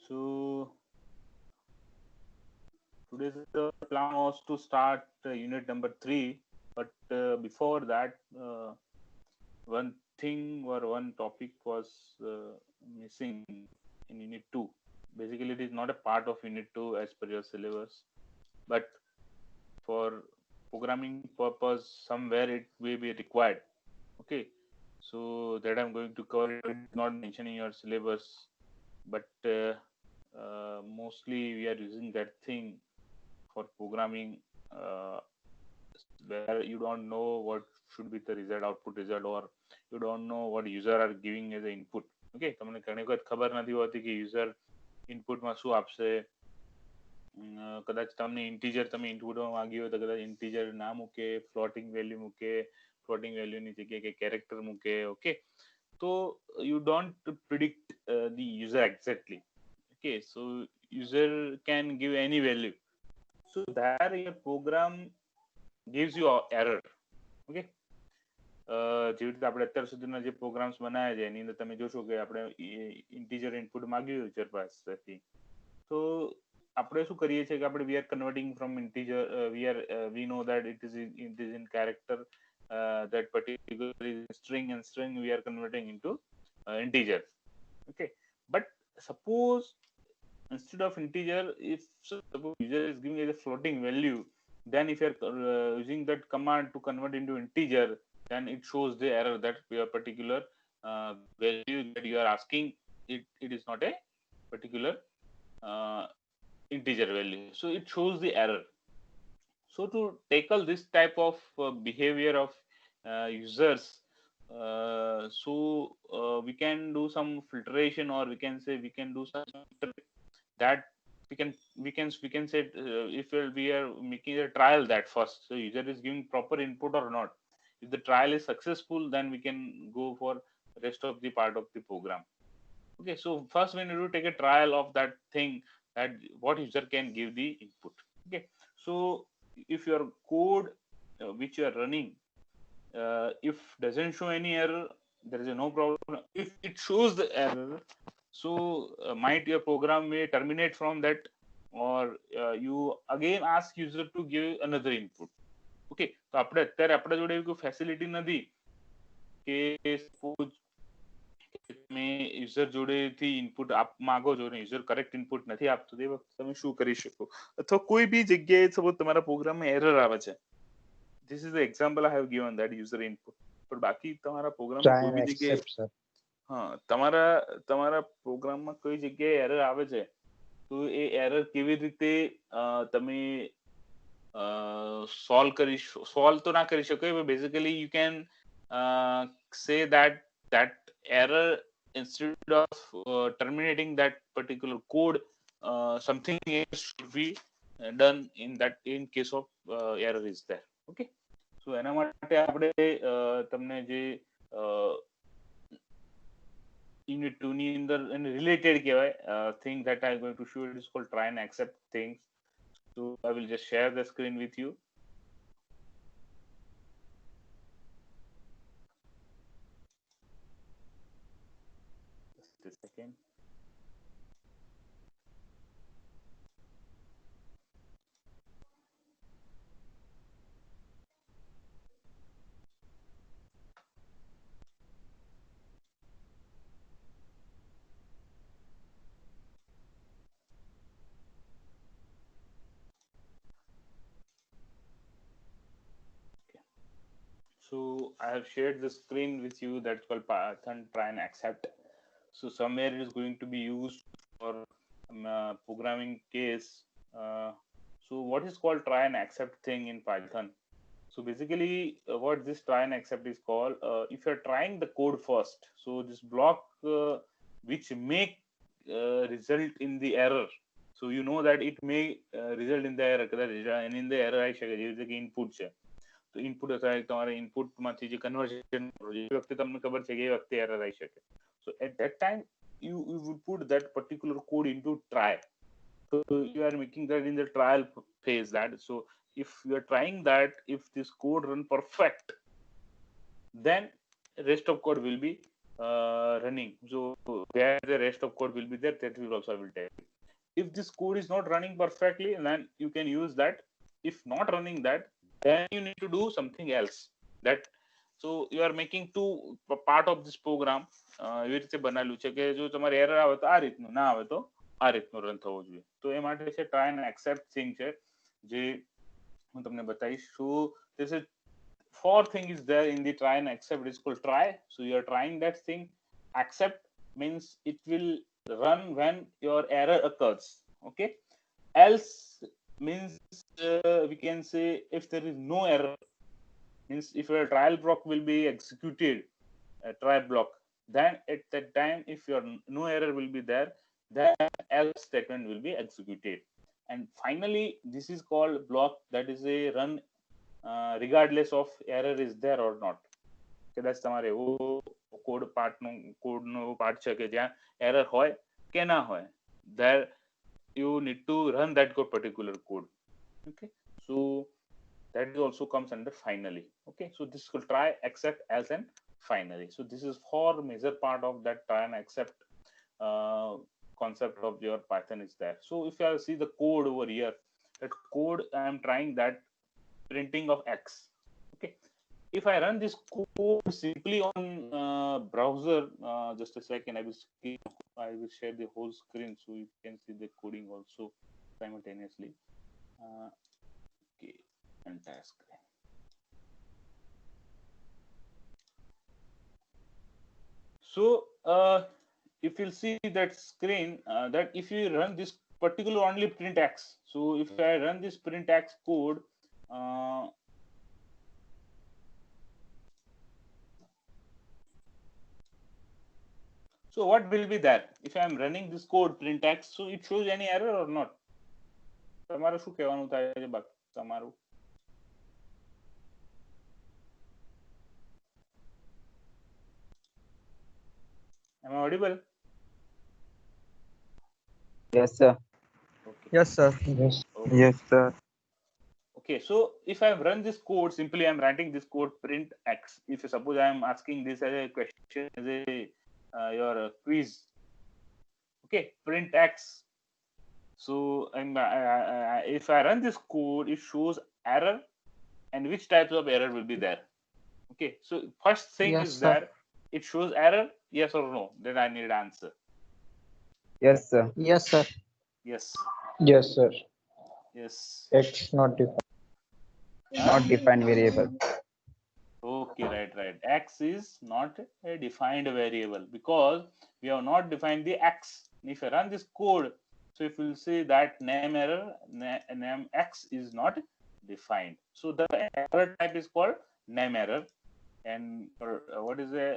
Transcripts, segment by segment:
So today's plan was to start unit number 3, but before that, one thing or one topic was missing in unit 2. Basically, it is not a part of unit 2 as per your syllabus, but for programming purpose, somewhere it may be required. Okay, so that I'm going to cover it. It's not mentioned in your syllabus, but mostly we are using that thing for programming, uh, where you don't know what should be the result, output result, or you don't know what user are giving as an input. Okay, તમને ઘણી વખત ખબર નથી હોતી કે user ઇનપુટમાં શું આપશે. કદાચ તમને ઇન્ટીજર તમે ઇનપુટમાં માંગ્યું હોય તો કદાચ ઇન્ટીજર ના મૂકે, ફ્લોટિંગ વેલ્યુ મૂકે, ફ્લોટિંગ વેલ્યુની જગ્યાએ કે કેરેક્ટર મૂકે. Okay, so you don't predict the user exactly. Okay, so user can give any value, so there your program gives you error. Okay, જેવી રીતે આપણે અત્યાર સુધીના જે પ્રોગ્રામ્સ બનાવ્યા છે એની અંદર તમે જોશો કે આપણે ઇન્ટીજર ઇનપુટ માંગ્યું યુઝર પાસેથી, તો આપણે શું કરીએ છીએ કે આપણે we are converting from integer, we know that it is in character, that particular is string, and string we are converting into integer. Okay, but suppose instead of integer, if suppose user is giving as a floating value, then if you are using that command to convert into integer, then it shows the error that your particular value that you are asking, it is not a particular uh, integer value, so it shows the error. So to tackle this type of behavior of users, we can do some filtration, or we can say we can do some that we can say, if we are making a trial, that first so user is giving proper input or not. If the trial is successful, then we can go for rest of the part of the program. Okay, so first we need to take a trial of that thing, that what user can give the input. Okay, so if your code which you are running, if doesn't show any error, there is no problem. If it shows the error, so might your program may terminate from that, or you again ask user to give another input. Okay, તો આપણે અત્યારે આપણા જોડે એવી કોઈ facility નથી કે suppose તમે યુઝર જોડેથી ઇનપુટ માંગો છો ને યુઝર કરેક્ટ ઇનપુટ નથી આપતું, તે વખતે તમે શું કરી શકો, અથવા કોઈ બી જગ્યાએ સપોઝ તમારા પ્રોગ્રામમાં એરર આવે છે. This is the example I have given, that user input. પણ બાકી તમારા પ્રોગ્રામમાં કોઈ બી જગ્યાએ તમારા પ્રોગ્રામમાં કોઈ જગ્યાએ એરર આવે છે, તો એ એરર કેવી રીતે તમે સોલ્વ તો ના કરી શકો. Basically you can say that error, instead of terminating that particular code, something else should be done in case of error is there. Okay, so એના માટે આપણે તમને જે unit 2 ની અંદર રિલેટેડ કહેવાય thing that I am going to show, it is called try and accept things. So I will just share the screen with you. Just a second. So I have shared the screen with you, that's called Python try and accept. So somewhere it is going to be used for programming case. So what is called try and accept thing in Python? So basically what this try and accept is called, if you're trying the code first, so this block which may result in the error, so you know that it may result in the error, and in the error I શકે જેવી રીતે કે input છે, તો input અથવા તમારે ઇનપુટમાંથી જે conversion એ વખતે તમને ખબર છે કે એ વખતે એરર આવી શકે. So at that time you would put that particular code into try. So you are making that in the trial phase, that so if you are trying that, if this code run perfect, then rest of code will be running. So where the rest of code will be there, that will also I will tell you. If this code is not running perfectly, then you can use that. If not running that, then you need to do something else. That so you are making two part of this program. એવી રીતે બનાવેલું છે કે જો તમારે error આવે તો આ રીતનું, ના આવે તો આ રીતનું રન થવું જોઈએ. તો એ માટે છે ટ્રાય એન્ડ એક્સેપ્ટ થિંગ છે, જે હું તમને બતાવીશ. So this is four thing is there in the try and accept. It's called try. So you are trying that thing. Accept means it will run when your error occurs. Okay. Else means we can say if there is no error, means if your trial block will be executed, a try block, then at that time if your no error will be there, then else statement will be executed. And finally this is called block, that is a run regardless of error is there or not. કદાચ તમારે એવો કોડનો part છે કે જ્યાં error હોય કે ના હોય, there you need to run that particular code. Okay, so that also comes under finally. Okay, so this will try, accept, else, and finally. So this is four major part of that try and accept concept of your Python is there. So if you see the code over here, that code I am trying that printing of x. Okay, if I run this code simply on browser, just a second, I will share the whole screen so you can see the coding also simultaneously. Okay, entire screen. So if you'll see that screen, that if you run this particular only print x, so if I run this print x code, so what will be there if I am running this code print x? So it shows any error or not? તમારે શું કહેવાનું થાય છે બાકી તમારું? Am I audible? Yes, sir. Okay. Yes, sir. Yes. Okay. Yes, sir. Okay, so if I run this code, simply I'm writing this code print x. If suppose I am asking this as a question, as a your quiz. Okay, print x. So if I run this code, it shows error and which types of error will be there. Okay, so first thing Yes, is sir. there, it shows error, yes or no. Then I need answer. Yes, sir. Yes, sir. Yes. Yes, sir. Yes. X not defined. Not defined variable. Okay, right. X is not a defined variable because we have not defined the x. If I run this code, so if you see that name error, name x is not defined. So the error type is called name error. And what is the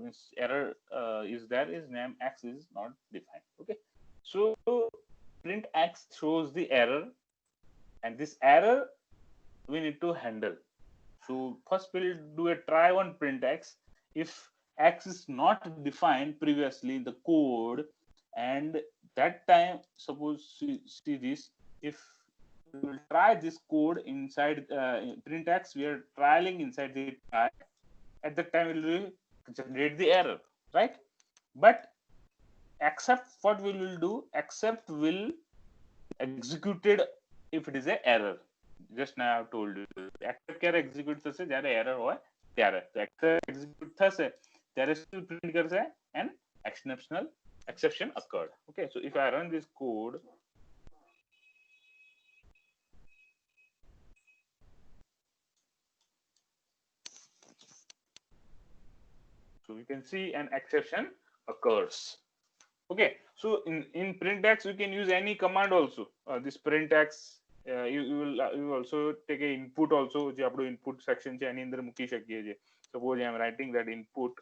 means error is there is name x is not defined. Okay, so print x shows the error, and this error we need to handle. So first we'll do a try on print x. If x is not defined previously in the code, and that time suppose see this, if we will try this code inside print x, we are trialing inside the try. At that time we will generate the error, right? But except what we will do, except will executed if it is a error. Just now I have told you, except ક્યારે execute થશે જ્યારે error હોય ત્યારે. તો except execute થશે ત્યારે શું print કરશે? An exception occurred. Okay, so if I run this code, so you can see an exception occurs. Okay, so in print x you can use any command also. This print x you will also take a input also, જે આપણું input section છે એની અંદર મૂકી શકીએ છીએ. Suppose I am writing that input,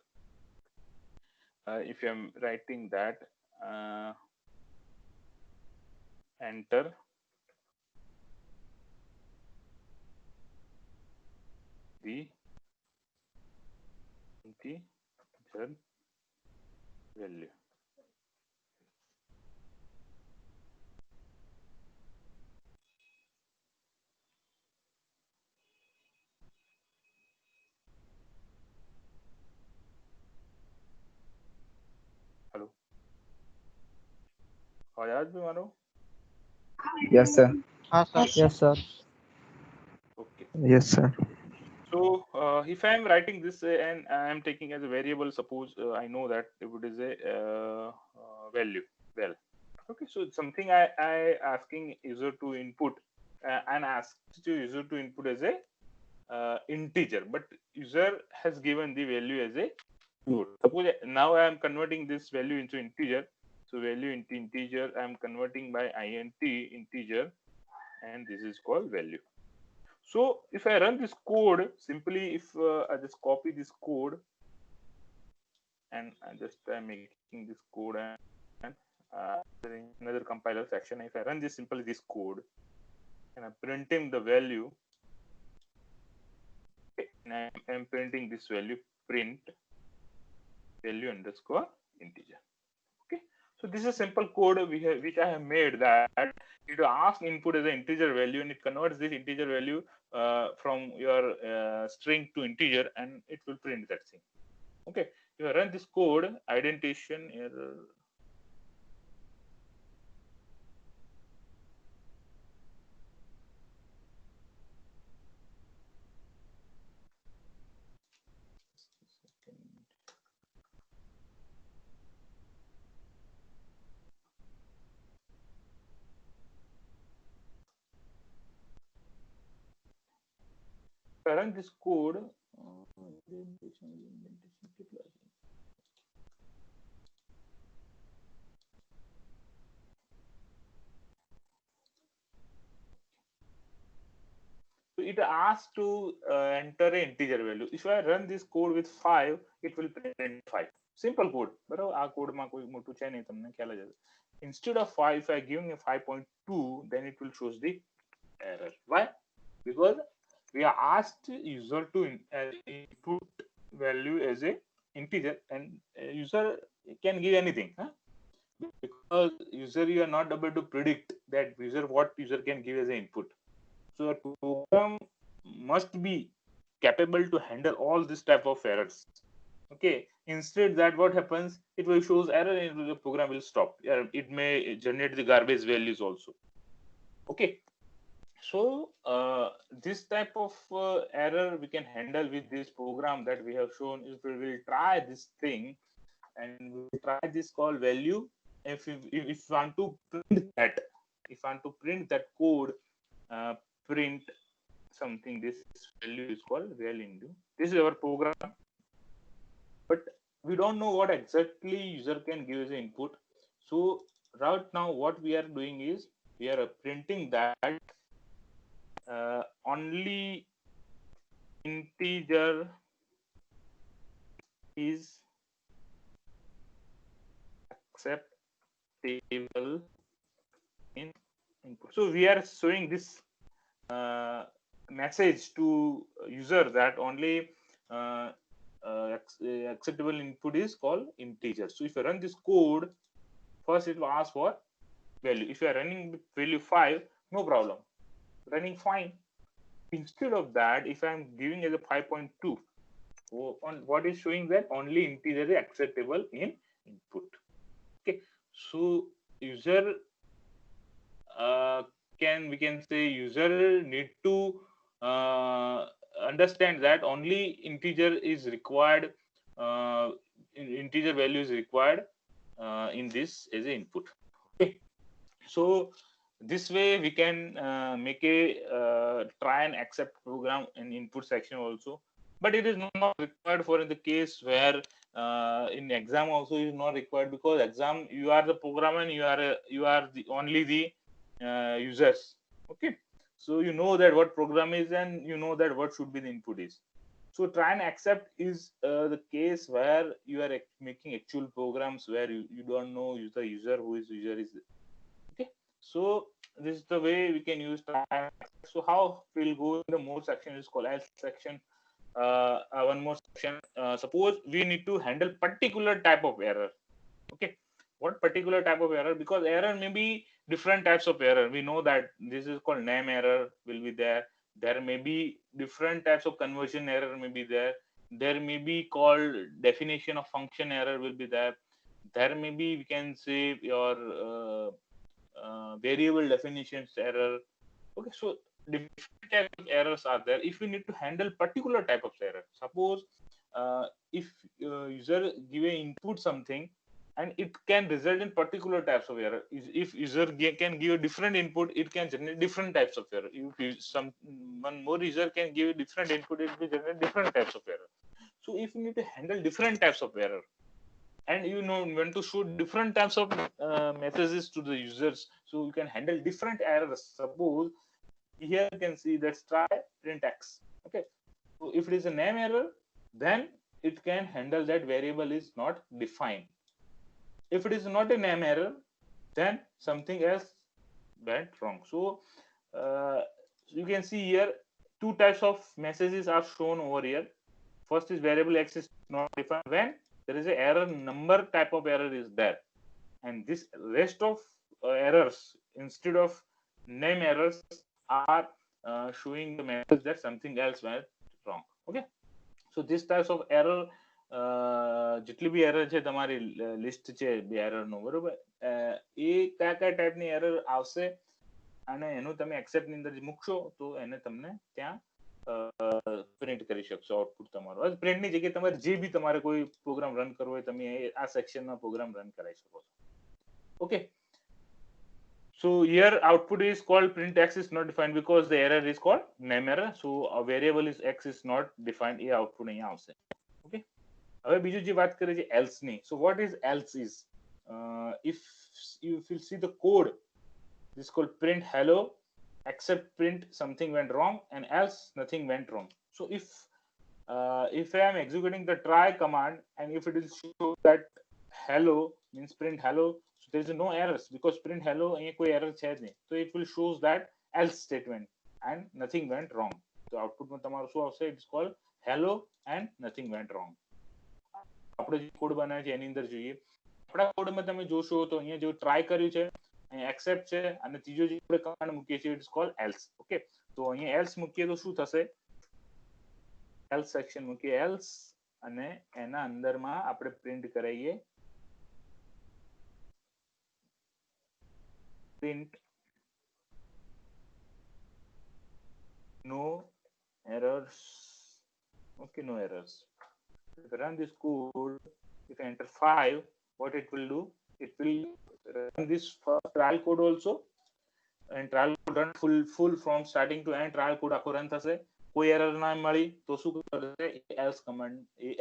if I am writing that enter the integer value. Ayaz bhi mano? Yes, sir. Yes, sir. Okay. Yes, sir. So if I am writing this and I am taking as a variable, suppose I know that if it is a value, well, okay. So it's something I asking user to input and ask to user to input as a integer, but user has given the value as a float. Suppose now I am converting this value into integer. So value into integer I am converting by int integer, and this is called value. So if I run this code, simply if I just copy this code and I just making this code and in another compiler section, if I run this simply this code and I'm printing the value, and I'm printing this value, print value underscore integer. Okay, so this is a simple code which I have made, that it asks input as an integer value and it converts this integer value from your string to integer, and it will print that thing. Okay, if I run this code, indentation error. If I run this code, so it asks to enter an integer value. If I run this code with 5, it will print 5. Simple code. But આ code માં કોઈ મોટું છે નહીં, તમને ખ્યાલ જ હશે. Instead of 5, if I give me 5.2, then it will show the error. Why? Because we are asked user to input value as a integer, and user can give anything, huh? Because user, you are not able to predict that user what user can give as an input. So a program must be capable to handle all this type of errors. Okay, instead that what happens, it will shows error and the program will stop. It may generate the garbage values also. Okay, so this type of error we can handle with this program that we have shown. If we will try this thing and we will try this called value, if you want to print that, if you want to print that code, print something, this value is called value. This is our program, but we don't know what exactly user can give as an input. So right now what we are doing is we are printing that only integer is acceptable in input. So we are showing this message to user that only acceptable input is called integer. So if I run this code, first it will ask for value. If you are running with value 5, no problem, running fine. Instead of that, if I am giving as a 5.2, on what is showing that only integer is acceptable in input. Okay, so user we can say user need to understand that only integer is required, integer value is required in this as an input. Okay, so this way we can make a try and accept program in input section also, but it is not required for in the case where in exam also is not required, because exam you are the programmer and you are the only the users. Okay, so you know that what program is and you know that what should be the input is. So try and accept is the case where you are making actual programs where you don't know the user who is user is. Okay, so this is the way we can use try and accept. So how we'll go in the more section is called else section. One more section. Suppose we need to handle particular type of error. Okay, what particular type of error? Because error may be different types of error. We know that this is called name error will be there. There may be different types of conversion error may be there. There may be called definition of function error will be there. There may be, we can say, your variable definitions error. Okay, so different types of errors are there. If we need to handle particular type of error, suppose if user give a input something and it can result in particular types of error. If user can give a different input, it can generate different types of error. If one more user can give a different input, it will generate different types of error. So if you need to handle different types of error, and you know when to show different types of messages to the users, so you can handle different errors. Suppose here you can see that's try print x. Okay, so if it is a name error, then it can handle that variable is not defined. If it is not a name error, then something else went wrong. So you can see here two types of messages are shown over here. First is variable x is not defined when there is a error number type of error is there, and this rest of errors instead of name errors are showing the message that something else went wrong. Okay, so this types of error જેટલી બી error છે તમારી list છે બે error નો બરોબર એ કયા કયા ટાઈપની error આવશે અને એનું તમે એક્સેપ્ટ ની અંદર મૂકશો તો એને તમને ત્યાં પ્રિન્ટ કરી શકશો આઉટપુટ તમારો પ્રિન્ટ ની જગ્યાએ તમારે જે બી તમારે કોઈ પ્રોગ્રામ રન કરવો હોય તમે આ સેક્શનમાં પ્રોગ્રામ રન કરાવી શકો છો. Okay, so here output is called print x is not defined because the error is called name error. So a variable is x is not defined, A output અહીંયા આવશે. ઓકે, હવે બીજું જે વાત કરીએ છે else ની. So what is else is if you see the code, this is called print hello except print something went wrong and else nothing went wrong. So if I am executing the try command and if it will show that hello means print hello, so there is no errors because print hello અહીંયા કોઈ error છે જ નહીં. So it will shows that else statement and nothing went wrong. So output માં તમારું શું આવશે? It's called hello and nothing went wrong. આપણે જે કોડ બનાવ્યો છે એની અંદર જોઈએ. આપણા કોડમાં તમે જોશો તો અહીંયા જે ટ્રાય કર્યું છે અહીંયા એક્સેપ્ટ છે અને ત્રીજો જે આપણે કમાન્ડ મૂકીએ છીએ ઇટ્સ કોલ્ડ એલ્સ. ઓકે, તો અહીંયા એલ્સ મૂકીએ તો શું થશે? એલ્સ સેક્શન મૂકીએ એલ્સ અને એના અંદરમાં આપણે પ્રિન્ટ કરાવીએ print no errors. Okay, no errors. If I run this code, if I enter 5, what it will do? It will run this first trial code also, and trial code run full from starting to end. Trial code આખો run થશે, કોઈ error ના મળી તો શું કરશે? else command,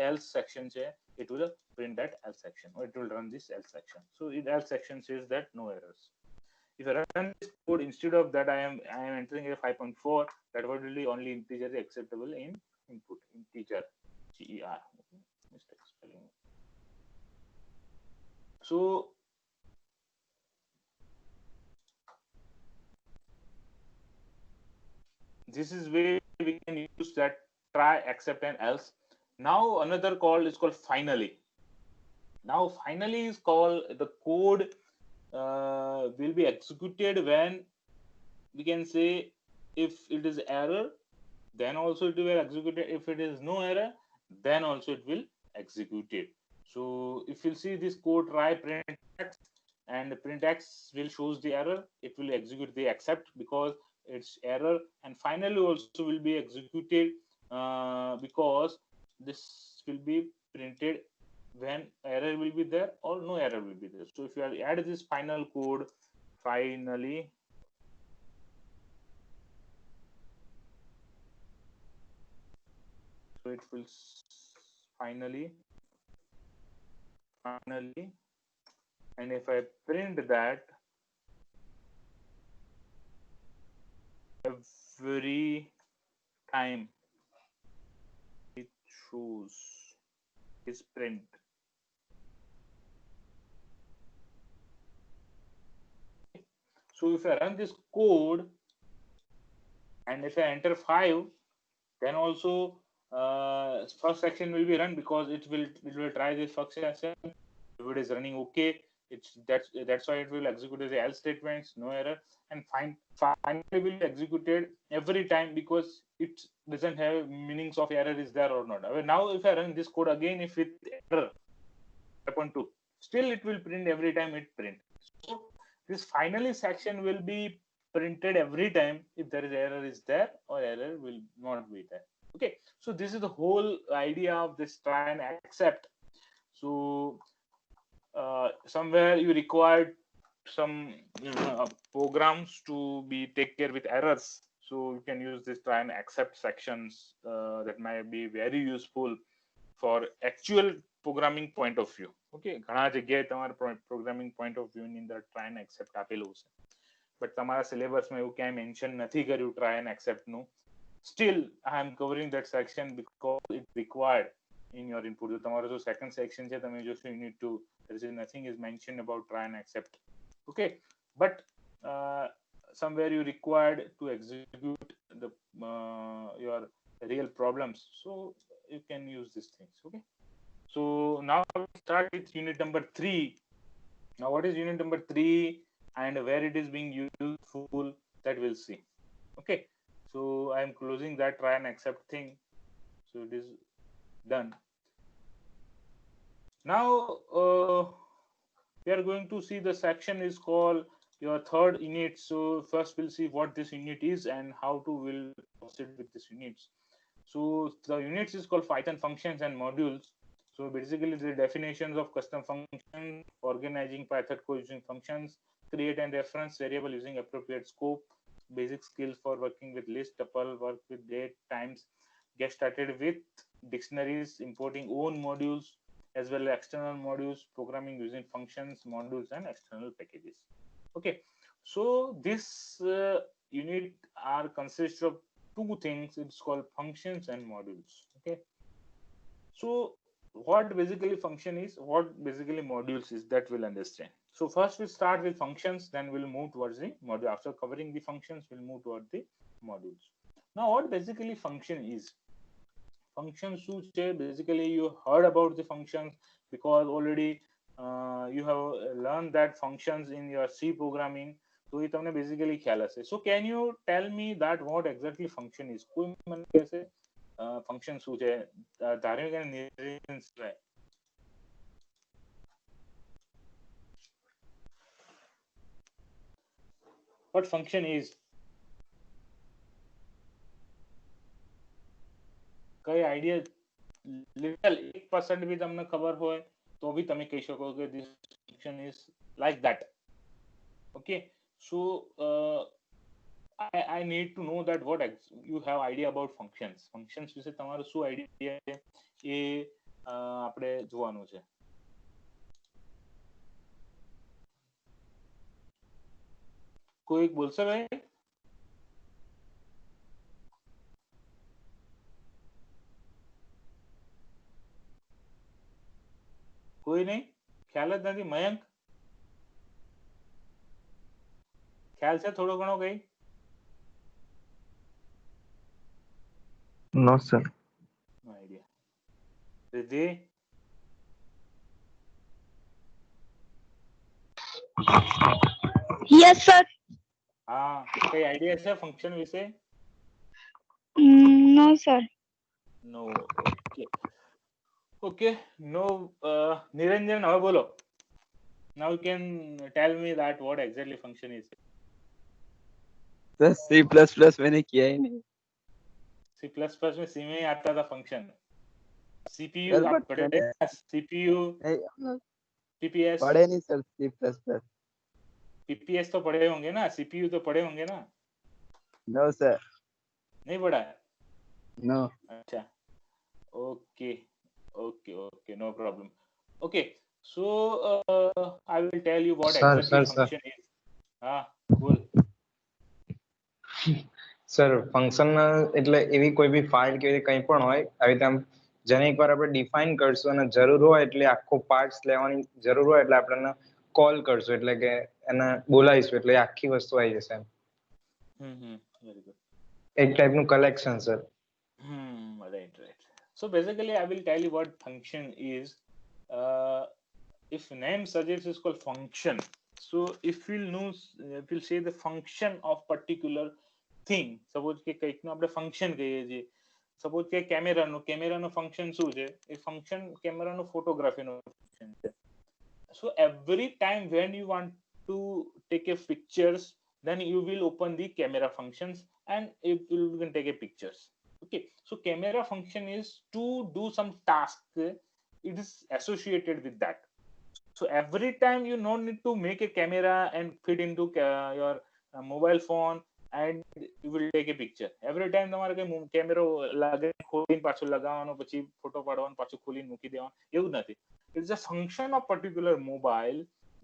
else section છે, it will print that else section, or it will run this else section. So it else section says that no errors. If I run this code, instead of that I am entering a 5.4, that would be only integer acceptable in input, integer ger. Okay. Mistake spelling. So this is where we can use that try, accept and else. Now another call is called finally. Now finally is called the code will be executed when we can say if it is error, then also it will execute it. If it is no error, then also it will execute it. So if you see this code try print x, and print x will shows the error, it will execute the accept because it's error, and finally also will be executed because this will be printed when error will be there or no error will be there. So if you add this final code finally, so it will finally, and if I print that every time it shows is print. So if I run this code and if I enter 5, then also first section will be run because it will try this first section. If it is running okay, that's why it will execute the else statements, no error, and finally will be executed every time because it doesn't have meanings of error is there or not. Now if I run this code again, if it error 5.2, still it will print every time it print. So This finally section will be printed every time if there is error is there or error will not be there. Okay, so this is the whole idea of this try and accept. So somewhere you required some programs to be take care with errors, so you can use this try and accept sections that might be very useful for actual programming point of view. Okay, ઘણા જગ્યાએ તમારે programming point of view ની અંદર try and accept આપેલું છે, but તમારા સિલેબસમાં એવું ક્યાંય મેન્શન નથી કર્યું ટ્રાય એન્ડ એક્સેપ્ટ નું. Still I am covering that section because it required in your input. જો તમારો જો સેકન્ડ સેક્શન છે તમે જોશો you need to, there is nothing is mentioned about try and accept. Okay, but somewhere you required to execute the your real problems, so you can use these things. Okay, so now we start with unit number 3. Now what is unit number 3 and where it is being useful, that we'll see. Okay, so I am closing that try and accept thing, so it is done. Now we are going to see the section is called your third unit. So first we'll see what this unit is and how to will proceed with this units. So the units is called Python functions and modules. So basically the definitions of custom functions, organizing Python code using functions, create and reference variable using appropriate scope, basic skills for working with list, tuple, work with date, times, get started with dictionaries, importing own modules as well as external modules, programming using functions, modules, and external packages. Okay, so this unit are consists of two things. It's called functions and modules. Okay, so what basically function is, what basically modules is, that we'll understand. So first we'll start with functions, then we'll move towards the module. After covering the functions, we'll move towards the modules. Now what basically function is? Functions શું છે, basically you heard about the functions because already you have learned that functions in your C programming, so એ તમને basically ખ્યાલ હશે. So can you tell me that what exactly function is? કોઈ મને કહેશે function શું છે? ધાર્મિક અને નિરંજન સિવાય. What function is? કઈ આઈડિયા લિટલ 1% भी તમને ખબર હોય તો भी તમે કહી શકો કે this function is like that. Okay, so I need to know that what you have idea about functions. Functions વિશે તમારો શું આઈડિયા છે એ આપણે જોવાનું છે. કોઈ બોલશે ભાઈ? કોઈ નહીં? ખ્યાલ જ નથી? મયંક ખ્યાલ છે થોડો ઘણો કઈ? No, sir. No idea. Riddhi? Yes, sir. હા, કઈ આઈડિયા છે ફંક્શન વિશે? No, sir. No. Okay. Okay. No. Niranjan, હવે બોલો. Now you can tell me that what exactly function is. Sir C++ मैंने किया ही नहीं. C++ में C में ही आता था फंक्शन. CPU सर, आप but पढ़े मैंने CPU PPS पढ़े नहीं सर C++. PPS तो पढ़े होंगे ना, CPU तो पढ़े होंगे ना? No, sir. नहीं पढ़ा है? No. अच्छा. Okay. Okay. No problem. Okay. So I will tell you what exactly function is. હા, બોલ. સર ફંક્શન એટલે એવી કોઈ બી ફાઇલ કે કંઈ પણ હોય આવી રીતે આમ જેને એકવાર આપણે ડિફાઇન કરશું અને જરૂર હોય એટલે આખો પાર્ટ્સ લેવાની જરૂર હોય એટલે આપણે કોલ કરશું એટલે કે એને બોલાવીશું એટલે આખી વસ્તુ આવી જશે એમ. Very good. એક ટાઈપનું collection sir. Right. So basically I will tell you what function is. If name suggests is called function. So if we'll say the function of particular thing, suppose કે કંઈકનું આપણે ફંક્શન કહીએ છીએ. Suppose કે કેમેરાનું function શું છે? એ function કેમેરાનું ફોટોગ્રાફીનું function છે. So every time when you want to take a pictures, then you will open the camera functions and you can take a pictures. Okay, so camera function is to do some task, it is associated with that. So every time you no need to make a camera and fit into your mobile phone and you will take a picture. Every time તમારે કઈ કેમેરો લાગે ખોલીને પાછો લગાવવાનો, પછી photo પાડવાનો, પાછો ખોલીને મૂકી દેવાનો, એવું નથી. It's a function of particular mobile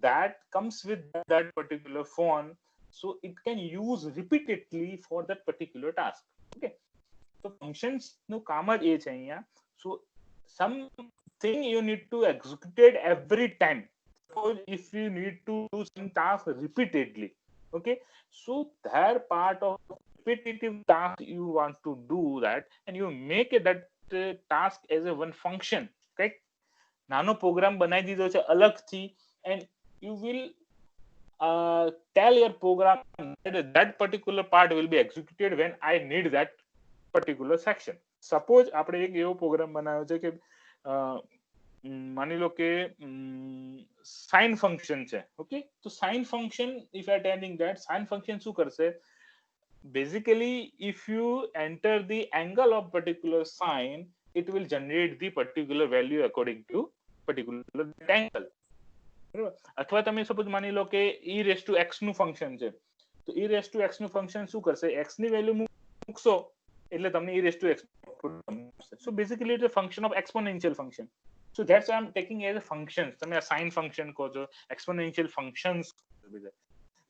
that comes with that particular phone, so it can use repeatedly for that particular task. Okay, so functions નું કામ જ એ છે અહીંયા. So something you need to execute it every time. Suppose if you need to do some task repeatedly, okay, so that part of repetitive task you want to do that, and you make that task as a one function, right? નાનો programme બનાવી દીધો છે અલગથી, and you will tell your program that that particular part will be executed when I need that particular section. Suppose આપણે એક એવો programme બનાવ્યો છે કે માની લો કે સાઇન ફંક્શન છે. ઓકે, તો sign function if are telling that sign function શું કરશે, basically if you enter the angle of particular sign, it will generate the particular value according to particular angle. બરાબર? અથવા તમે સપોઝ માની લો કે e raised to x નું function છે, તો e raised to x નું ફંક્શન શું કરશે, x ની વેલ્યુ મૂકશો એટલે તમને e raised to x. So basically it's a function of exponential function. So that's why I'm taking as a functions. તમે આ sin function કહો છો, exponential functions.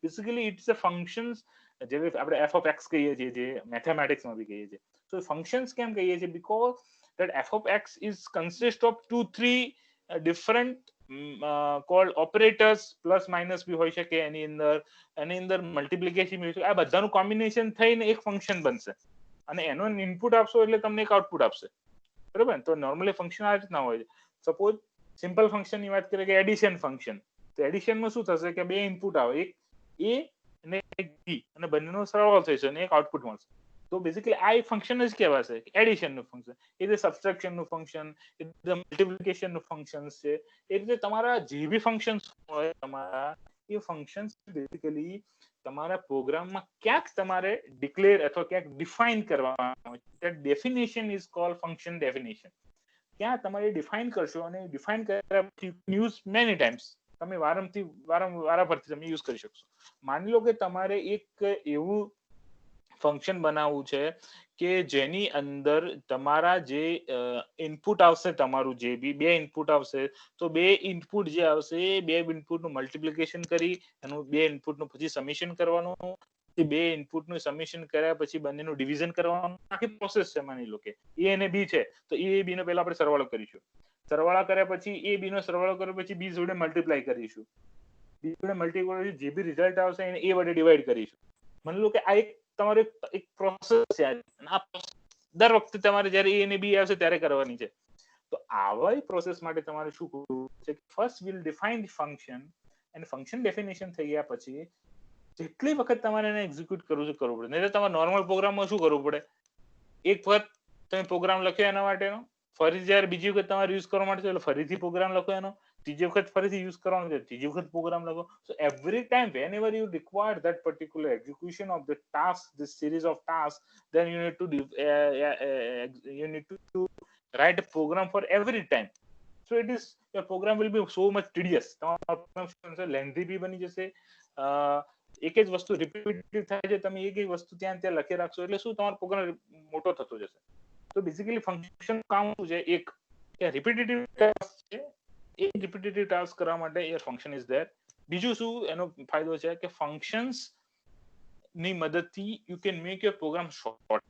Basically it's a functions જે આપણે f of x કહીએ છીએ, જે mathematics માં બી કહીએ છીએ. So functions કેમ કહીએ છીએ, because that f of x is consist of 2-3 different called operators, plus minus બી હોઈ શકે એની અંદર મલ્ટીપ્લિકેશન બી હોઈ શકે. આ બધાનું કોમ્બિનેશન થઈને એક ફંક્શન બનશે અને એનો ઇનપુટ આપશો એટલે તમને એક આઉટપુટ આપશે. બરાબર? તો નોર્મલી ફંક્શન આ રીતના હોય છે. સપોઝ સિમ્પલ ફંક્શન ની વાત કરીએ કે એડિશન ફંક્શન, તો એડિશનમાં શું થશે કે બે ઇનપુટ આવે, એક a અને એક b, અને બંનેનો સરવાળો થશે અને એક આઉટપુટ મળશે. તો બેઝિકલી આ એક ફંક્શન જ કહેવાશે એડિશન નું ફંક્શન. એ રીતે સબટ્રેક્શન નું ફંક્શન, એ રીતે મલ્ટીપ્લિકેશન નું ફંક્શન છે, એ રીતે તમારા જે બી ફંક્શન હોય તમારા, એ ફંક્શન બેઝિકલી તમારા પ્રોગ્રામમાં ક્યાંક તમારે ડિક્લેર અથવા ક્યાંક ડિફાઇન કરવામાં આવે છે. That definition is called function definition. ત્યાં તમારે ડિફાઇન કરશો અને ડિફાઇન કર્યા પછી યુઝ મેની ટાઈમ્સ, તમે વારાફરતી તમે યુઝ કરી શકશો. માની લો કે તમારે એક એવું ફંક્શન બનાવવું છે કે જેની અંદર તમારા જે ઇનપુટ આવશે, તમારું જે બી બે ઇનપુટ આવશે, તો બે ઇનપુટ જે આવશે એ બે ઇનપુટનું મલ્ટીપ્લિકેશન કરી એનું બે ઇનપુટનું પછી સમેશન કરવાનું, બે ઇનપુટનું સમેશન કર્યા પછી બંનેનું ડિવિઝન કરવાનું, આખી પ્રોસેસ છે. માની લો કે એ અને બી છે, તો એ બી નો પહેલા આપણે સરવાળો કરીશું, સરવાળા કર્યા પછી એ બી નો સરવાળો કર્યા પછી બી જોડે મલ્ટીપ્લાય કરીશું, બી જોડે મલ્ટીપ્લાય જે બી રિઝલ્ટ આવશે એને એ વડે ડિવાઈડ કરીશું. માની લો કે આ એક તમારે એક પ્રોસેસ છે, આ દર વખતે તમારે જ્યારે એ અને બી આવશે ત્યારે કરવાની છે. તો આવા પ્રોસેસ માટે તમારે શું કરવું છે, first will define the function, અને ફંક્શન ડેફિનેશન થઈ ગયા પછી જેટલી વખત તમારે એને એક્ઝિક્યુટ કરવું પડે. નહીં તો તમારે નોર્મલ પ્રોગ્રામમાં શું કરવું પડે, એક વખત તમે પ્રોગ્રામ લખ્યો એના માટેનો, ફરી જ્યારે બીજી વખત તમારે યુઝ કરવા માટે એટલે ફરીથી પ્રોગ્રામ લખો એનો, ત્રીજી વખત ફરીથી યુઝ કરવાનો છે ત્રીજી વખત પ્રોગ્રામ લખો. So every time whenever you require that particular execution of the task, this series of tasks, then you need to write a program for every time. So it is, your program will be so much tedious. તમારો programme lengthy બી બની જશે. એક જ વસ્તુ repeated થાય છે, તમે એક જ વસ્તુ ત્યાં લખી રાખશો એટલે શું તમારો પ્રોગ્રામ મોટો થતો જશે. તો બેઝિકલી ફંક્શન કામ શું છે, એક કે રિપીટેટિવ ટાસ્ક છે, એ રિપીટેટિવ ટાસ્ક કરવા માટે યર ફંક્શન ઇઝ ધેર. બીજું શું એનો ફાયદો છે કે ફંક્શન્સ ની મદદથી you can make your program short,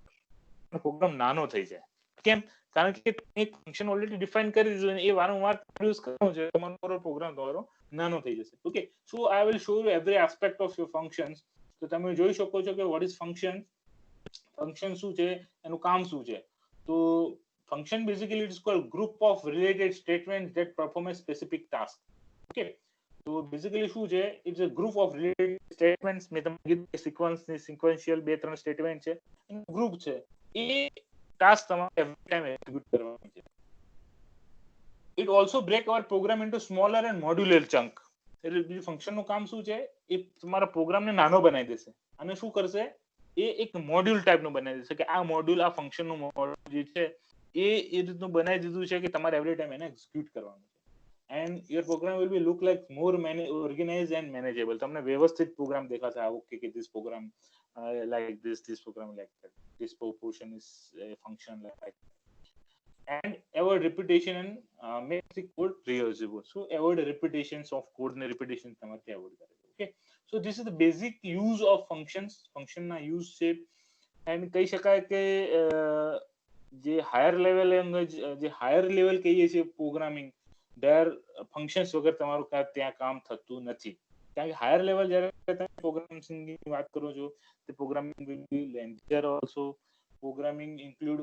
program નાનો થઈ જાય. કેમ? કારણ કે એક ફંક્શન ઓલરેડી ડિફાઇન કરી દીધું, એ વારંવાર યુઝ કરવાનો છે, તમારો પ્રોગ્રામ તમારો નાનો થઈ જશે. Okay, so I will show you every aspect of your functions. તો તમે જોઈ શકો છો કે વોટ ઇઝ ફંક્શન, ફંક્શન શું છે, એનું કામ શું છે. તો function basically it is called group of related statements that perform a specific task. Okay, so basically શું છે, it's a group of related statements. મેં તમને કીધું કે sequential બે ત્રણ સ્ટેટમેન્ટ છે, ગ્રુપ છે, એ ટાસ્ક તમારે every time execute કરવાની છે. It also break our program into smaller and modular chunk. એટલે ફંક્શનનું કામ શું છે, એ તમારા પ્રોગ્રામને નાનો બનાવી દેશે અને શું કરશે, એ એક મોડ્યુલ ટાઈપનું બનાવી દેશે કે આ મોડ્યુલ, આ ફંક્શનનું મોડ્યુલ જે છે એ રીતનું બનાવી દીધું છે કે તમારે એવરી ટાઈમ એને એક્ઝિક્યુટ કરવાનું છે. And your program will be look like more organise and manageable. તમને વ્યવસ્થિત પ્રોગ્રામ દેખાશે, ઓકે કે this program like this program like that, this proportion is a function like, and avoid repetition and make the code reusable. So avoid repetitions of code and repetition તમારે avoid કરે. Okay, so this is the basic use of functions. function ના use છે, and કહી શકાય કે જે higher level language, જે higher level કહીએ છીએ પ્રોગ્રામિંગ, there functions વગર તમારું ત્યાં કામ થતું નથી. કારણ કે હાયર લેવલ જ્યારે તમે પ્રોગ્રામિંગની વાત કરો છો, the programming will be lengthier also. Programming include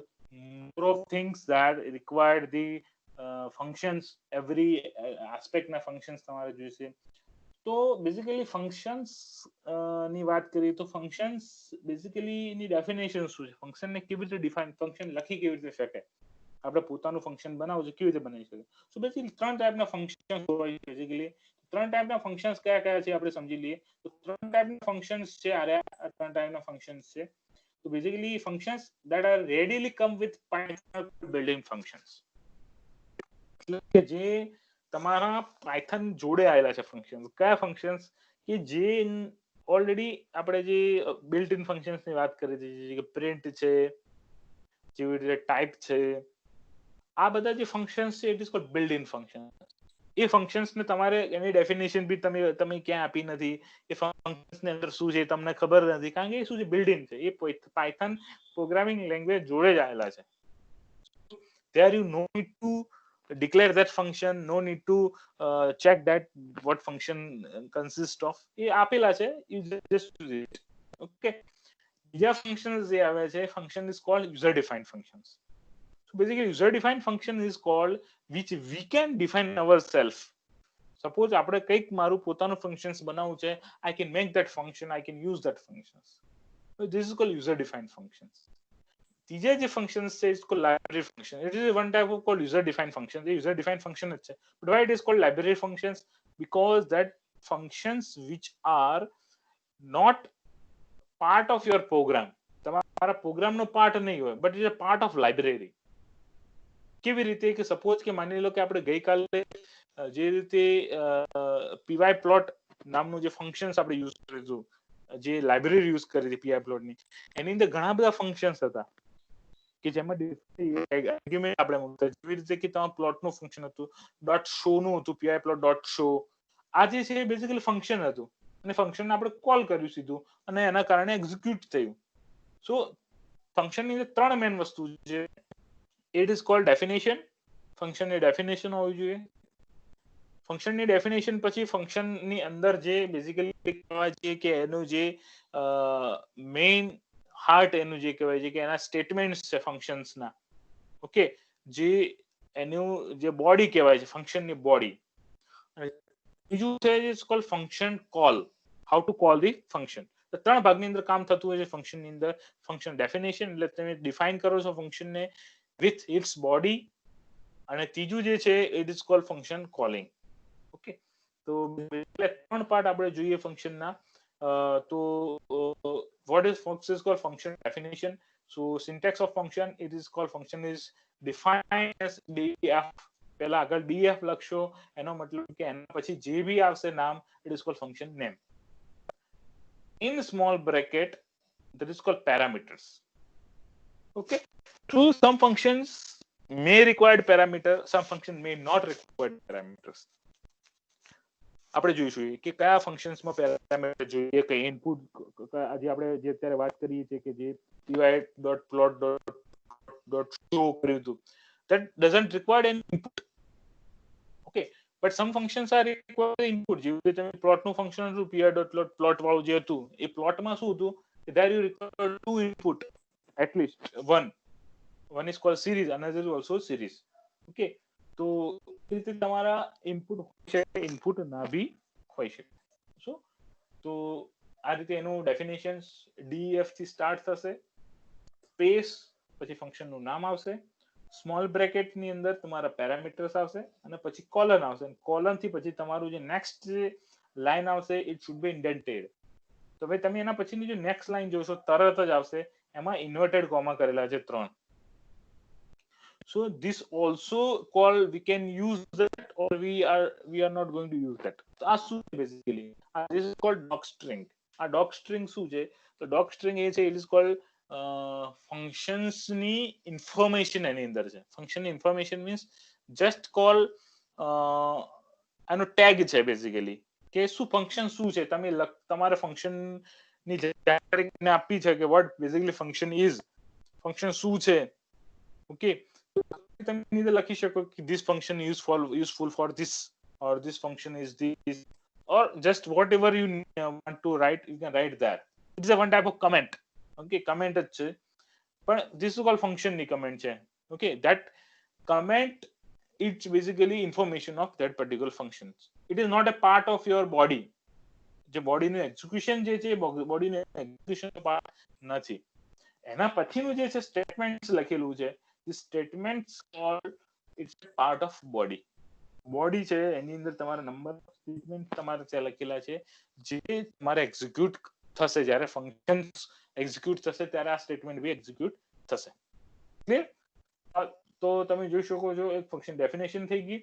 more of things that require the functions. Every aspect ના functions તમારે જોઈશે. તો બેઝિકલી ફંક્શન્સ ની વાત કરીએ તો ફંક્શન્સ બેઝિકલી ની ડેફિનેશન શું છે, ફંક્શન ને કેવી રીતે ડિફાઇન, ફંક્શન લખી કેવી રીતે શકે, આપણે પોતાનું ફંક્શન બનાવવું છે કેવી રીતે બનાવી શકે. સો બેઝિકલી 3 ટાઈપના ફંક્શન હોય છે. બેઝિકલી 3 ટાઈપના ફંક્શન્સ કયા કયા છે આપણે સમજી લઈએ. તો 3 ટાઈપના ફંક્શન્સ છે, આ 3 ટાઈપના ફંક્શન્સ છે. તો basically functions that are readily come with Python built-in functions, એટલે કે જે તમારા પાયથન જોડે આવેલા છે ફંક્શન્સ. કયા ફંક્શન્સ કે જે ઓલરેડી આપણે જે બિલ્ટ ઇન ફંક્શન્સ ની વાત કરી હતી, કે પ્રિન્ટ છે, જેવી રીતે ટાઈપ છે, આ બધા જે ફંક્શન્સ છે it is cold built in function. A functions ને તમારે એની ડેફિનેશન બી તમે ક્યાં આપી નથી, એ ફંક્શન્સ ની અંદર શું છે તમને ખબર નથી, કારણ કે એ શું છે, બિલ્ટ ઇન છે, એ પાયથન પ્રોગ્રામિંગ લેંગ્વેજ જોડે જ આવેલા છે. there you no need to declare that function, no need to check that what function consists of. એ આપેલા છે, you just use it. Okay, બીજા ફંક્શન્સ જે આવે છે, function is called user defined functions. So basically user defined function is called which we can define ourselves. Suppose આપણે કંઈક મારું પોતાનું functions બનાવવું છે, I can make that function, I can use that functions. So this is called user defined functions. ત્રીજા જે functions છે it's called library function. It is one type of called user defined function. The user defined function જ છે. But why it is called library functions? Because that functions which are not part of your program, તમારા પ્રોગ્રામનો part નહીં હોય, but it is a part of library. કેવી રીતે કે suppose કે માની લો કે આપણે ગઈકાલે જે રીતે પીવાય પ્લોટ નામનું જે ફંક્શન્સ આપણે યુઝ કરીશું, જે લાઇબ્રેરી યુઝ કરી હતી પીવાય પ્લોટની, એની અંદર ઘણા બધા ફંક્શન્સ હતા કે જેમાં આર્ગ્યુમેન્ટ આપણે મૂકતા, જેવી રીતે કે તમારું પ્લોટનું ફંક્શન હતું, ડોટ શો નું હતું, પીવાય પ્લોટ ડોટ શો. આ જે છે બેઝિકલી ફંક્શન હતું, અને ફંક્શનને આપણે કોલ કર્યું સીધું, અને એના કારણે એક્ઝિક્યુટ થયું. સો ફંક્શનની અંદર 3 મેઇન વસ્તુ છે. It is called definition. ફંક્શનની ડેફિનેશન હોવી જોઈએ. ફંક્શનની ડેફિનેશન પછી ફંક્શનની અંદર જે બેઝિકલી કહેવાય છે કે એનું જે મેઇન હાર્ટ એનું જે કહેવાય છે કે એના સ્ટેટમેન્ટ્સ છે ફંક્શન્સના. ઓકે, જે એનું જે બોડી કહેવાય છે, ફંક્શનની બોડી. બીજું છે it's called function call, how to call the function. તો 3 ભાગની અંદર કામ થતું હોય છે ફંક્શનની અંદર. ફંક્શન ડેફિનેશન એટલે તમે ડિફાઇન કરો છો ફંક્શનને with its body, અને ત્રીજું જે છે it is called function calling. Okay, તો 3 પાર્ટ આપણે જોઈએ ફંક્શનના. તો what is function is called function definition. So syntax of function, it is called function is defined as def. પહેલા આગળ def લખશો, એનો મતલબ કે એના પછી જે બી આવશે નામ, it is called function name. In small bracket that is called parameters. Okay, so some functions may require parameter, some function may not require parameters. આપણે જોઈશું કે કયા ફંક્શન્સમાં પેરામીટર જોઈએ, કઈ ઇનપુટ, આજે આપણે જે અત્યારે વાત કરીએ છીએ કે જે py.plot.show કર્યું હતું, that doesn't require any input. Okay, but some functions are require input. જેવી રીતે તમે પ્લોટનું ફંક્શન હતું, py.plot વાળું જે હતું, એ પ્લોટમાં શું હતું, there you require 2 input, at least one is called series, another is also series. Okay, તો એ રીતે તમારા ઇનપુટ છે, ઇનપુટ ના બી હોઈ શકે. સો તો આ રીતે એનું ડેફિનેશન્સ def થી સ્ટાર્ટ થશે, સ્પેસ પછી ફંક્શનનું નામ આવશે, સ્મોલ બ્રેકેટ ની અંદર તમારા પેરામીટર્સ આવશે, અને પછી કોલન આવશે. કોલન થી પછી તમારું જે નેક્સ્ટ લાઈન આવશે ઇટ શુડ બી ઇન્ડેન્ટેડ. તો ભાઈ તમે એના પછીની જો નેક્સ્ટ લાઈન જોશો તરત જ આવશે એમાં ઇન્વર્ટેડ કોમા કરેલા છે 3. So this also called, we can use that or we are not going to use that. So આ શું છે basically? This is called docstring. આ docstring શું છે? તો docstring એ છે, it is called functions ની information એની અંદર છે. function information means just call આનો ટેગ છે બેઝિકલી કે શું ફંક્શન શું છે, તમે તમારે ફંક્શન ની જાણકારી આપી છે કે what basically function is, function શું છે. ઓકે, તમે either લખી શકો કે this function is useful for this or this function is this or just whatever you want to write, you can write that. It's a one type of comment. Okay, comment જ છે પણ this is called function ની comment છે. Okay, that comment it's basically information of that particular function. It is not a part of your body. જે બોડીનું execution જે છે બોડીનું execution part નથી. એના પછીનું જે છે સ્ટેટમેન્ટ્સ લખેલું છે, this statements called it's part of body. Body છે એની અંદર તમારા નંબર સ્ટેટમેન્ટ તમારે ત્યાં લખેલા છે જે તમારે એક્ઝિક્યુટ થશે જ્યારે ફંક્શન્સ એક્ઝિક્યુટ થશે ત્યારે આ સ્ટેટમેન્ટ બી એક્ઝિક્યુટ થશે. ક્લિયર? તો તમે જોઈ શકો છો એક ફંક્શન ડેફિનેશન થઈ ગઈ,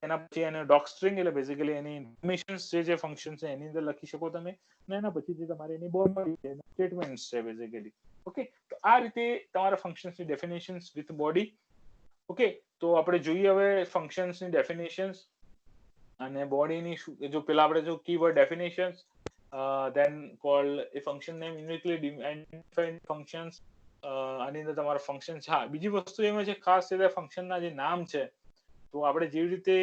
એના પછી એને docstring એટલે બેઝિકલી એની ઇન્ફોર્મેશન્સ જે ફંક્શન છે એની અંદર લખી શકો તમે, અને એના પછી જે તમારે એની બોડી છે સ્ટેટમેન્ટ્સ છે બેઝિકલી. ઓકે, તો આ રીતે તમારા ફંક્શન્સની ડેફિનેશન્સ વિથ બોડી. ઓકે, તો આપણે જોઈએ હવે ફંક્શન્સની ડેફિનેશન્સ અને બોડીની જો પેલા આપણે જો keyword definitions then called a function name uniquely defined functions. આની અંદર તમારા ફંક્શન છે. હા, બીજી વસ્તુ એમાં છે ખાસ છે ફંક્શનના જે નામ છે, તો આપણે જેવી રીતે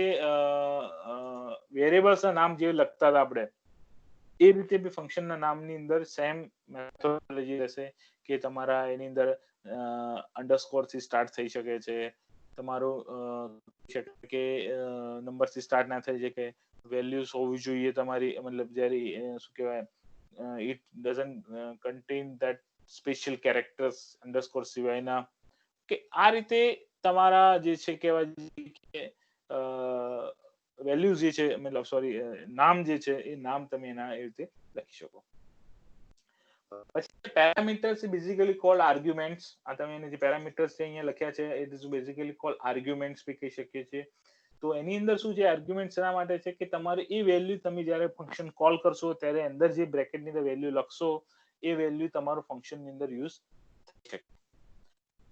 વેરિયેબલ્સના નામ જે લખતા હતા આપણે એ રીતે બી ફંક્શનના નામની અંદર સેમ મેથોડોલોજી રહેશે કે તમારા એની અંદર અંડરસ્કોર થી સ્ટાર્ટ થઈ શકે છે, તમારું કે નંબર થી સ્ટાર્ટ ના થઈ શકે, વેલ્યુઝ હોવી જોઈએ તમારી, મતલબ જ્યારે શું કહેવાય it doesn't contain that special characters underscore સિવાયના. કે આ રીતે તમારા જે છે કહેવાય કે વેલ્યુઝ જે છે મતલબ સોરી નામ જે છે એ નામ તમે એના એ રીતે લખી શકો. પછી પેરામીટર્સ બેઝિકલી કોલ્ડ આર્ગ્યુમેન્ટ્સ. આ તમે એને જે પેરામીટર્સ છે અહીંયા લખ્યા છે it is basically called arguments બી કહી શકીએ છીએ. તો એની અંદર શું છે આર્ગ્યુમેન્ટ્સ એના માટે છે કે તમારે એ વેલ્યુ તમે જ્યારે ફંક્શન કોલ કરશો ત્યારે અંદર જે બ્રેકેટની અંદર વેલ્યુ લખશો એ વેલ્યુ તમારું ફંક્શનની અંદર યુઝ થઈ શકે.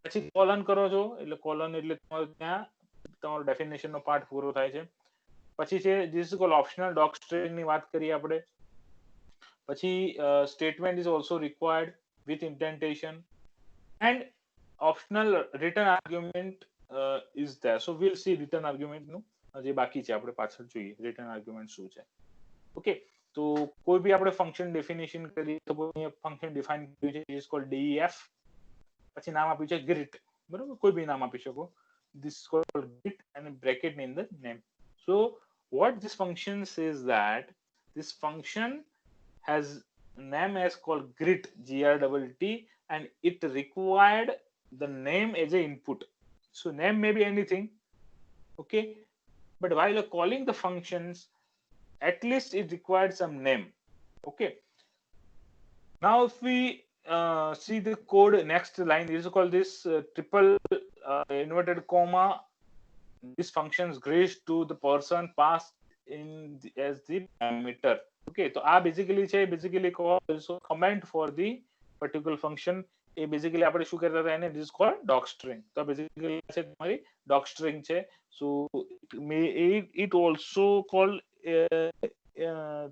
પછી કોલન કરો છો એટલે કોલન એટલે ત્યાં તમારો ડેફિનેશનનો પાર્ટ પૂરો થાય છે. પછી છે this is called optional docstring ની વાત કરીએ આપણે. પછી statement is also required with indentation and optional return argument is there. So we'll see return આર્ગ્યુમેન્ટનું જે બાકી છે આપણે પાછળ જોઈએ રિટર્ન આર્ગ્યુમેન્ટ શું છે. ઓકે, તો કોઈ બી આપણે ફંક્શન ડેફિનેશન કરી તો ફંક્શન ડિફાઇન કર્યું છે ઇઝ કોલ્ડ def, પછી નામ આપ્યું છે grit, બરોબર, કોઈ બી નામ આપી શકો. this is called grit and bracket in the name. So what this function says that this function has name as called grit, grt, and it required the name as a input. So name may be anything, okay, but while calling the functions at least it required some name. Okay, now if we see the code next line, this is called this triple inverted comma, this functions grace to the person passed in as the parameter. Okay, so આ basically છે basically called also comment for the particular function. A basically આપણે શું કરતા હતા એને this is called docstring. તો basically છે તમારી docstring છે. so it also called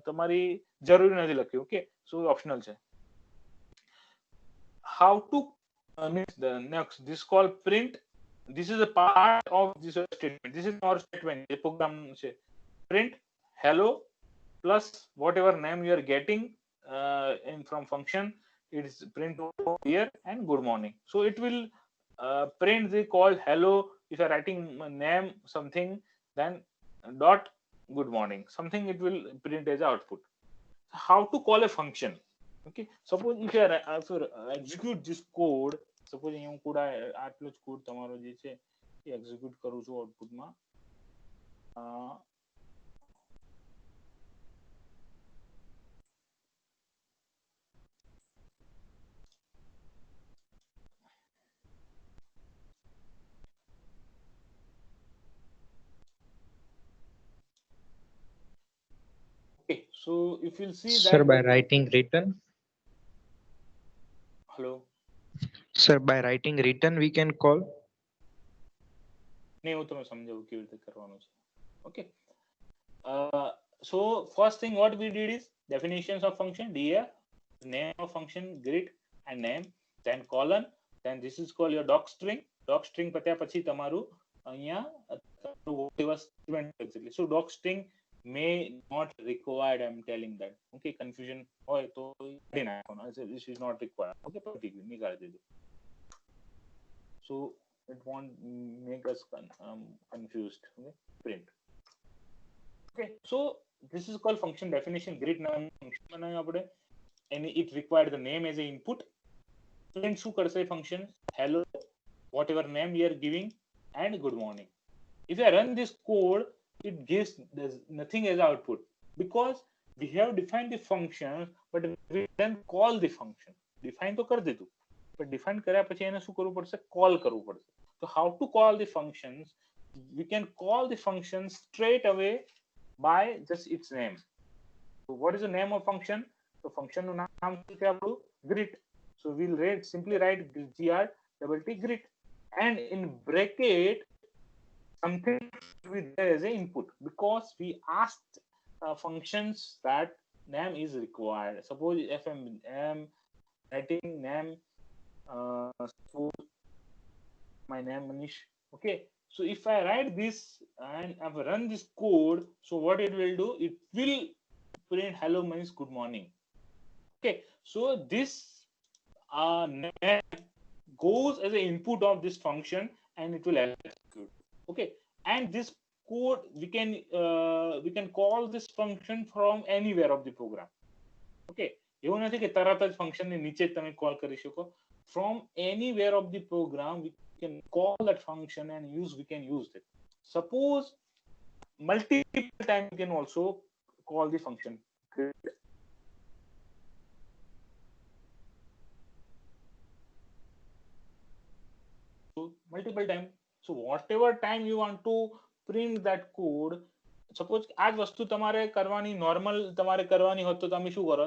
તમારી જરૂરી નથી લખ્યું. ઓકે, so optional છે. how to next this call print. This is a part of this statement. This is our statement, a program say print hello plus whatever name you are getting in from function, it is print here and good morning. So it will print the call hello. If you are writing name something, then dot good morning something, it will print as output. How to call a function? Okay, suppose if you execute this code, suppose હું code આટલો જ code તમારો જે છે એ execute કરું છું આઉટપુટમાં. Okay, so if you'll see Sir, that by writing written. hello, Sir, by writing written we can call. નહીં હું તમે સમજાવું કેવી રીતે કરવાનું છે. Okay, so first thing what we did is definitions of function, df, name of function, grid and name, then colon, then this is called your doc string. Doc string પત્યા પછી તમારું અહીંયા whatever statement exactly. So doc string may not required, I'm telling that. Okay, confusion હોય તો કાઢી નાખવાનો. This is not required. Okay, નિકાળી દેજો. So it won't make us confused. Okay, print. Okay, so this is called function definition. Grid નામ function બનાવ્યું આપણે, and it required the name as a input. Print શું કરશે function? Hello, whatever name we are giving, and good morning. If I run this code, it gives nothing as output because we have defined the function, but we didn't call the function. Define તો કરી દીધું, but define કર્યા પછી એને શું કરવું પડશે? Call કરવું પડશે. So how to call the functions? We can call the function straight away by just its name. So what is the name of function? So function નું નામ શું છે આપણું? Grid. So we'll simply write gr grid, and in bracket something should be there as an input because we asked functions that name is required. Suppose if I'm writing name, suppose my name Manish. Okay, so if I write this and I run this code, so what it will do? It will print hello Manish, good morning. Okay, so this name goes as an input of this function and it will execute. Okay, and this code we can call this function from anywhere of the program. Okay, એવું નથી કે તરત જ function ને નીચે તમે call કરી શકો. From anywhere of the program we can call that function and we can use it. Suppose multiple times you can also call the function. So multiple time. So whatever time you want to print that code, suppose આ જ વસ્તુ તમારે કરવાની normal તમારે કરવાની હોત તો તમે શું કરો?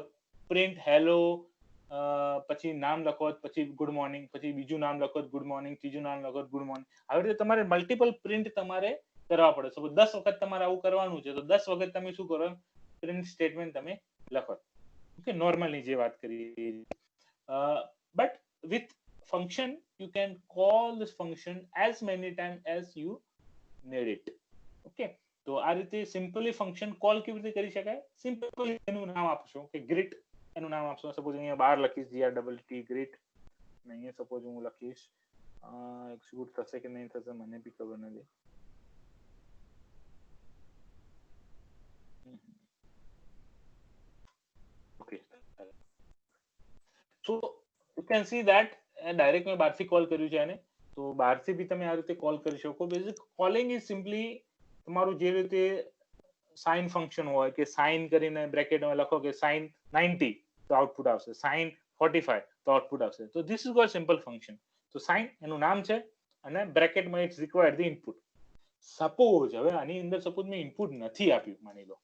Print hello, પછી નામ લખો, પછી good morning, પછી બીજું નામ લખો good morning, ત્રીજું નામ લખો good morning. આવી રીતે તમારે multiple print તમારે કરવા પડે. સપોઝ 10 વખત તમારે આવું કરવાનું છે તો 10 વખત તમે શું કરો? Print statement તમે લખો. Okay, normally જે વાત કરી. But with function you can call this function as many times as you need it. Okay, તો આ રીતે સિમ્પલી ફંક્શન કોલ કેવી રીતે કરી શકાય? સિમ્પલી એનું નામ આપશો કે ગ્રીટ, એનું નામ આપશો. સપોઝ અહીંયા બહાર લખીશ GRTT ગ્રીટ, અને અહીંયા સપોઝ હું લખીશ એક્ઝિક્યુટ થશે કે નહીં થશે મને બી ખબર નથી. Okay, so you can see that direct મેં બહારથી કોલ કર્યું છે એને, તો બહારથી બી તમે આ રીતે કોલ કરી શકો. બેઝિક કોલિંગ ઇઝ સિમ્પલી તમારું જે રીતે સાઇન ફંક્શન હોય કે સાઇન કરીને બ્રેકેટમાં લખો કે સાઇન 90 તો આઉટપુટ આવશે, સાઇન 45 તો આઉટપુટ આવશે. તો this is called simple function. તો સાઇન એનું નામ છે અને બ્રેકેટમાં it's required the input. Suppose હવે આની અંદર સપોઝ મેં ઇનપુટ નથી આપ્યું, માની લો,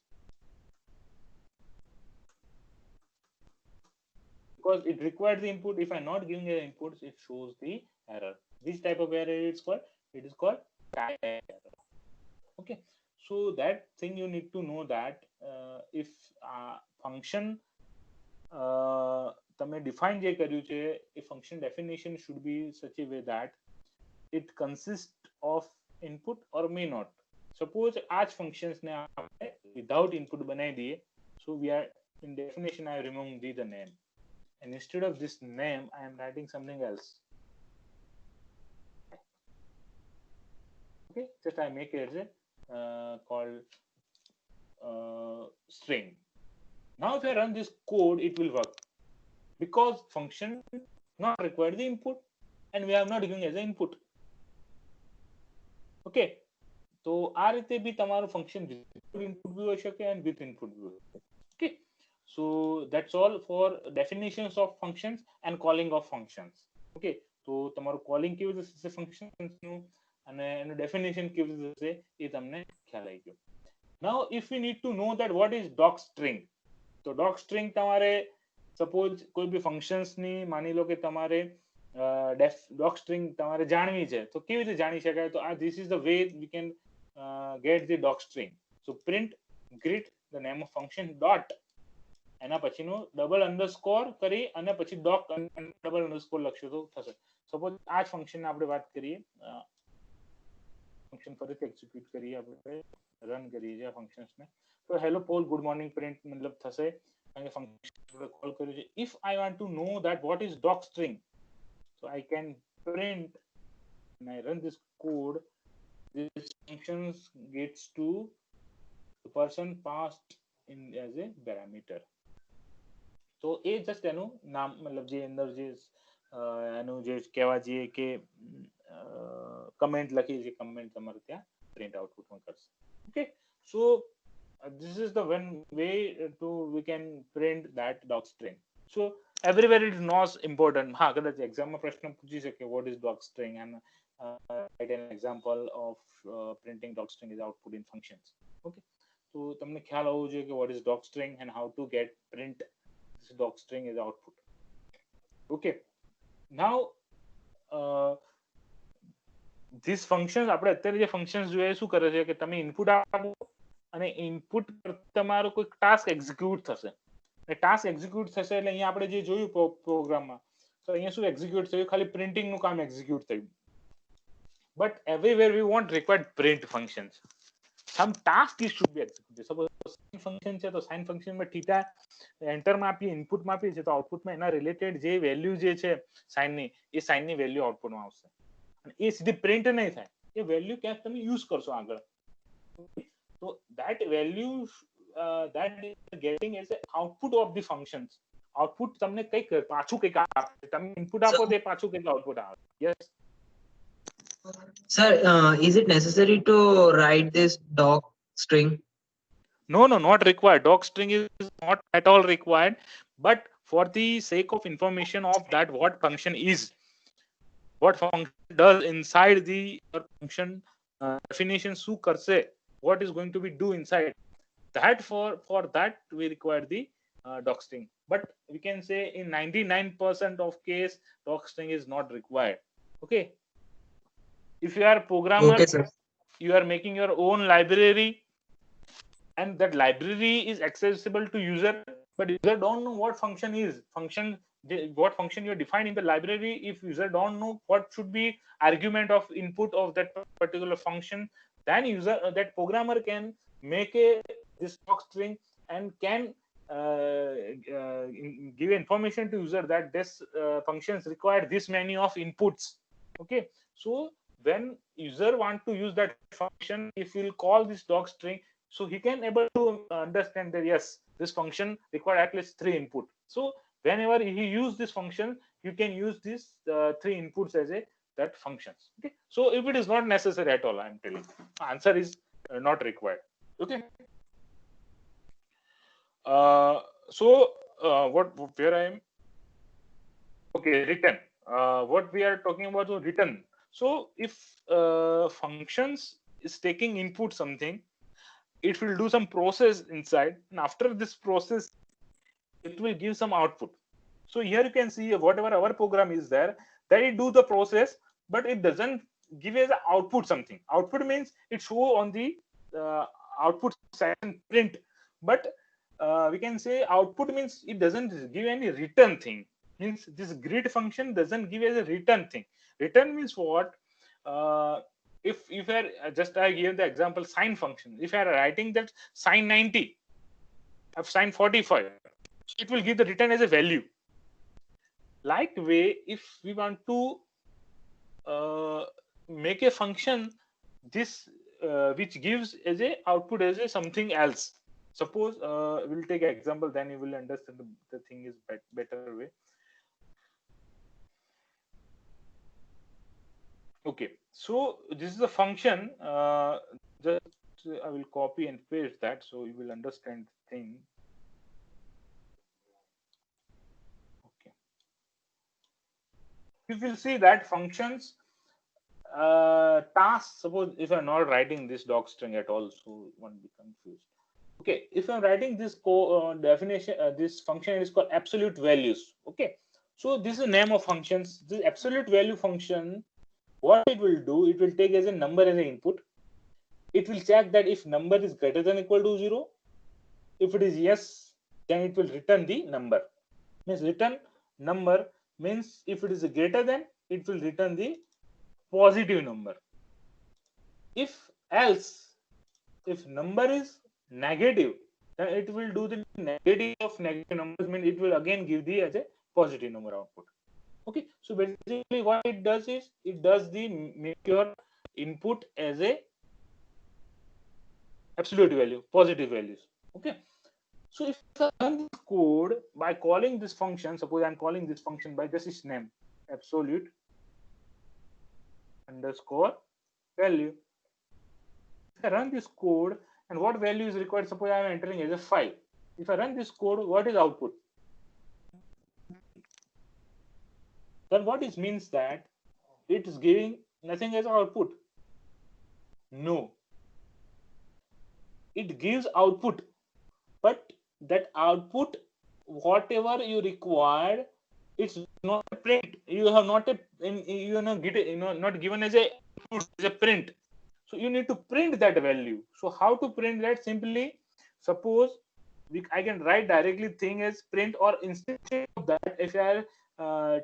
because it requires the input. If I'm not giving the inputs, it shows the error. Which type of error it's called? It is called type error. Okay, so that thing you need to know that if function તમે define જે કર્યું છે, a function definition should be such a way that it consists of input or may not. Suppose આ જ functions ને આપણે without input બનાવી દઈએ, so we are in definition I remove the name, and instead of this name I am writing something else. Okay, just I make it as a called string. Now if I run this code it will work because function not require the input and we are not giving as an input. Okay, તો આ રીતે બી તમારું function with input બી હોઈ શકે and with input બી હોઈ શકે. Okay, so that's all for definitions of functions and calling of functions. Okay, તો તમારું calling કેવી રીતે થશે functions નું અને એનું definition કેવી રીતે થશે એ તમને ખ્યાલ આવી ગયો. Now, if we need to know that what is docstring, તો docstring તમારે સપોઝ કોઈ બી ફંક્શન્સ ની માની લો કે તમારે docstring તમારે જાણવી છે તો કેવી રીતે જાણી શકાય તો આ this is the way we can get the docstring. So print greet the name of function dot એના પછીનું ડબલ અંડરસ્કોર કરી અને પછી doc ડબલ અંડરસ્કોર લખશું તો થશે. સપોઝ આ જ ફંક્શન આપણે વાત કરીએ, ફંક્શન ફરીથી એક્ઝિક્યુટ કરીએ, આપણે રન કરીએ છીએ ફંક્શન્સ ને. તો hello Paul good morning print મતલબ થશે કારણ કે ફંક્શન કોલ કર્યું છે. If I want to know that what is docstring, so I can print when I run this code, this function gets to the person passed in as a parameter. તો એ just એનું નામ મતલબ જે અંદર જે એનું જે કહેવા જઈએ કે કમેન્ટ લખી છે, કમેન્ટ તમારે ત્યાં પ્રિન્ટ આઉટપુટમાં કરશે. Okay, so this is the one way to we can print that docstring. So everywhere it is not important. હા, કદાચ એક્ઝામમાં પ્રશ્ન પૂછી શકે what is docstring and write an example of printing docstring is output in functions. Okay, તો તમને ખ્યાલ હોવો જોઈએ કે what is docstring and how to get print this docstring is output. Okay, now these functions આપણે અત્યારે જે functions જોઈએ શું કરે છે કે તમે ઇનપુટ આપો અને ઇનપુટ પર તમારો કોઈ ટાસ્ક એક્ઝિક્યુટ થશે. ટાસ્ક એક્ઝિક્યુટ થશે એટલે અહીંયા આપણે જે જોયું પ્રોગ્રામમાં તો અહીંયા શું એક્ઝિક્યુટ થયું, ખાલી પ્રિન્ટિંગ નું કામ એક્ઝિક્યુટ થયું. But everywhere we want required print functions. Some task is should be executed. Suppose sign function છે તો સાઇન ફંક્શનમાં થીટા એન્ટરમાં આપીએ, ઇનપુટમાં આપીએ છે તો આઉટપુટમાં એના રિલેટેડ જે વેલ્યુ જે છે સાઇનની એ સાઇનની વેલ્યુ આઉટપુટમાં આવશે અને એ સીધી પ્રિન્ટ નહીં થાય, એ વેલ્યુ ક્યાંક તમે યુઝ કરશો આગળ. So that value that is getting as an output of the functions. Output તમને કઈક પાછું કઈક આપે, તમે ઇનપુટ આપો તે પાછું કઈક આઉટપુટ આવે. Yes Sir, is it necessary to write this doc string? no, not required. Docstring is not at all required, but for the sake of information of that what function is, what function does inside the function definition શું કરશે, what is going to be do inside that, for that we require the docstring. But we can say in 99% of case docstring is not required. Okay, if you are a programmer, Okay, sir. you are making your own library and that library is accessible to user, but user don't know what function is what function you define in the library. If user don't know what should be argument of input of that particular function, then user that programmer can make this docstring and can give information to user that this functions require this many of inputs. Okay, so when user want to use that function, if we'll call this docstring, so he can able to understand that yes, this function require at least 3 input. So whenever he use this function, you can use this 3 inputs as a that functions. Okay, so if it is not necessary at all, I am telling you, answer is not required. Okay, so what where I am, okay, written, what we are talking about is written. So if functions is taking input something, it will do some process inside, and after this process it will give some output. So here you can see whatever our program is there, that it do the process, but it doesn't give as an output something. Output means it show on the output section print, but we can say output means it doesn't give any return thing. Means this greet function doesn't give as a return thing. Return means what? If I just I give the example sine function, if I are writing that sine 90 of sine 45, it will give the return as a value. Like way, if we want to make a function this which gives as a output as a something else. Suppose we'll take an example, then you will understand the thing is better way. Okay, so this is a function, just I will copy and paste that so you will understand the thing. Okay, you will see that functions task, suppose if I'm not writing this doc string at all, so one be confused. Okay, if I'm writing this definition, this function is called absolute values. Okay, so this is the name of functions. This absolute value function, what it will do, it will take as a number as an input. It will check that if number is greater than or equal to 0. If it is yes, then it will return the number. Means return number means if it is greater than, it will return the positive number. If else, if number is negative, then it will do the negative of negative numbers, means it will again give the as a positive number output. Okay, so basically what it does is it does the make your input as a absolute value, positive values. Okay, so if I run this code by calling this function, suppose I'm calling this function by just its name, absolute underscore value. If I run this code and what value is required, suppose I am entering as a 5. If I run this code, what is output? Then what it means that it is giving nothing as output. No, it gives output, but that output, whatever you required, it's not a print. You have not a, you know, get a, not given as a print. So you need to print that value. So how to print that? Simply, suppose I can write directly thing as print, or instead of that, if I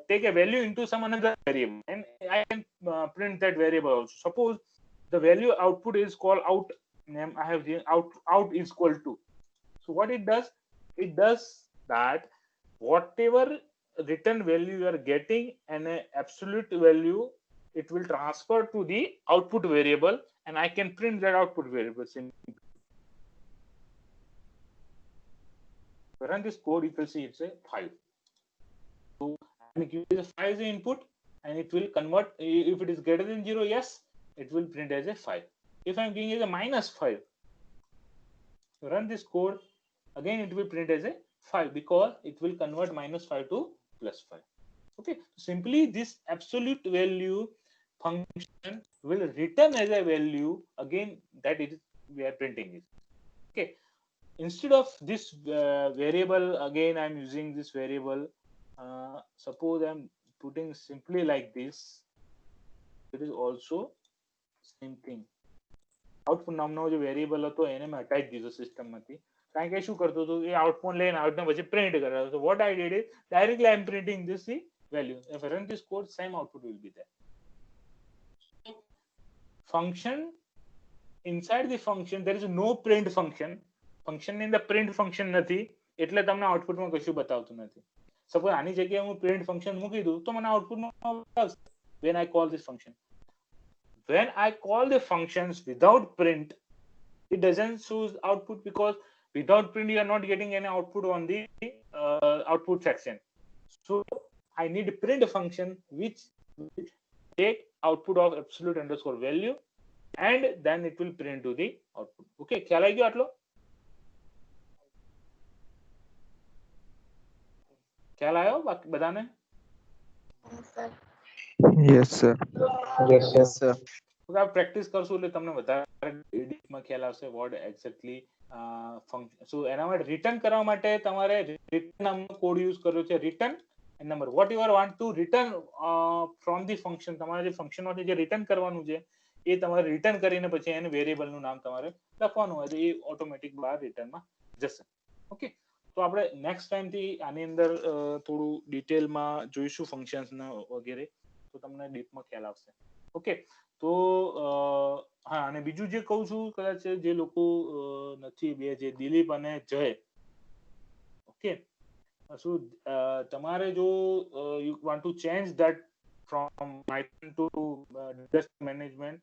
take a value into some another variable, and I can print that variable also. Suppose the value output is called out name. I have here out is equal to. So what it does that whatever return value you are getting and an absolute value, it will transfer to the output variable, and I can print that output variable. Run this code, you will see it's a 5. So I'm giving the 5 as the input, and it will convert. If it is greater than 0, yes, it will print as a 5. If I'm giving it a -5, run this code, again it will print as a 5, because it will convert -5 to +5. Okay, simply this absolute value function will return as a value again that it is we are printing it. Okay, instead of this variable, again I'm using this variable. Suppose I'm putting simply like this. It is also same thing. Output નામનો જે variable હતો એને મેં હટાવી દીધો system માંથી, કારણ કે શું કરતો હતો એ આઉટપુટ લઈને આઉટને પછી પ્રિન્ટ કરે. So what I did is directly I'm printing this the value. If I run this code, same output will be there. Function, inside the function there is no print function. Function ની અંદર print function નથી, એટલે તમને આઉટપુટમાં કશું બતાવતું નથી. Suppose આની જગ્યાએ હું print function મૂકી દઉં તો મને આઉટપુટમાં બતાવશે when I call this function. When I call the functions without print, it doesn't choose output, because without print you are not getting any output on the output section. So I need a print function which will take output of absolute underscore value, and then it will print to the output. Okay, ખ્યાલ આવી ગયો આટલો? ખ્યાલ આવ્યો બધાને? Yes, sir. Yes, sir. Yes, sir. Practice કરશું એટલે તમને વધારે ડીપમાં ખ્યાલ આવશે વોટ એક્ઝેક્ટલી ફંક્શન. સો એના માટે રિટર્ન કરવા માટે તમારે રિટર્ન નામનો કોડ યુઝ કર્યો છે. Return and number, what you are want two return from the function. તમારે જે ફંક્શનમાંથી જે રિટર્ન કરવાનું છે એ તમારે રિટર્ન કરીને પછી એને વેરિયેબલનું નામ તમારે લખવાનું હોય, તો એ ઓટોમેટિક બહાર રિટર્નમાં જશે. ઓકે, તો આપણે નેક્સ્ટ ટાઈમથી આની અંદર થોડું ડિટેલમાં જોઈશું ફંક્શન્સના વગેરે, તો તમને ડીપમાં ખ્યાલ આવશે. ઓકે, તો હા, અને બીજું જે કહું છું, કદાચ જે લોકો નથી, બે જે દિલીપ અને જય, ઓકે, શું તમારે જો you want to change that from Python to disaster management,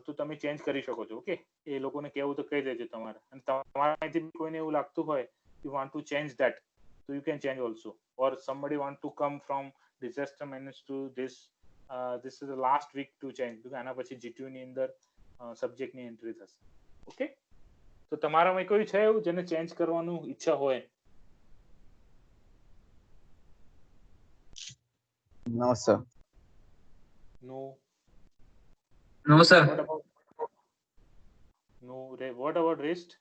તો તમે ચેન્જ કરી શકો છો. ઓકે, એ લોકોને કહેવું તો કહી દેજો તમારે. અને તમારામાંથી કોઈને એવું લાગતું હોય you want to change that, so you can change also. Or somebody want to come from disaster management to this, this is the last week to change, because આના પછી GTU ની અંદર સબ્જેક્ટ ની એન્ટ્રી થશે. Okay, તો તમારામાં કોઈ છે એવું જેને ચેન્જ કરવાનું ઈચ્છા હોય? No, sir. No. No, sir. What about no? What about REST?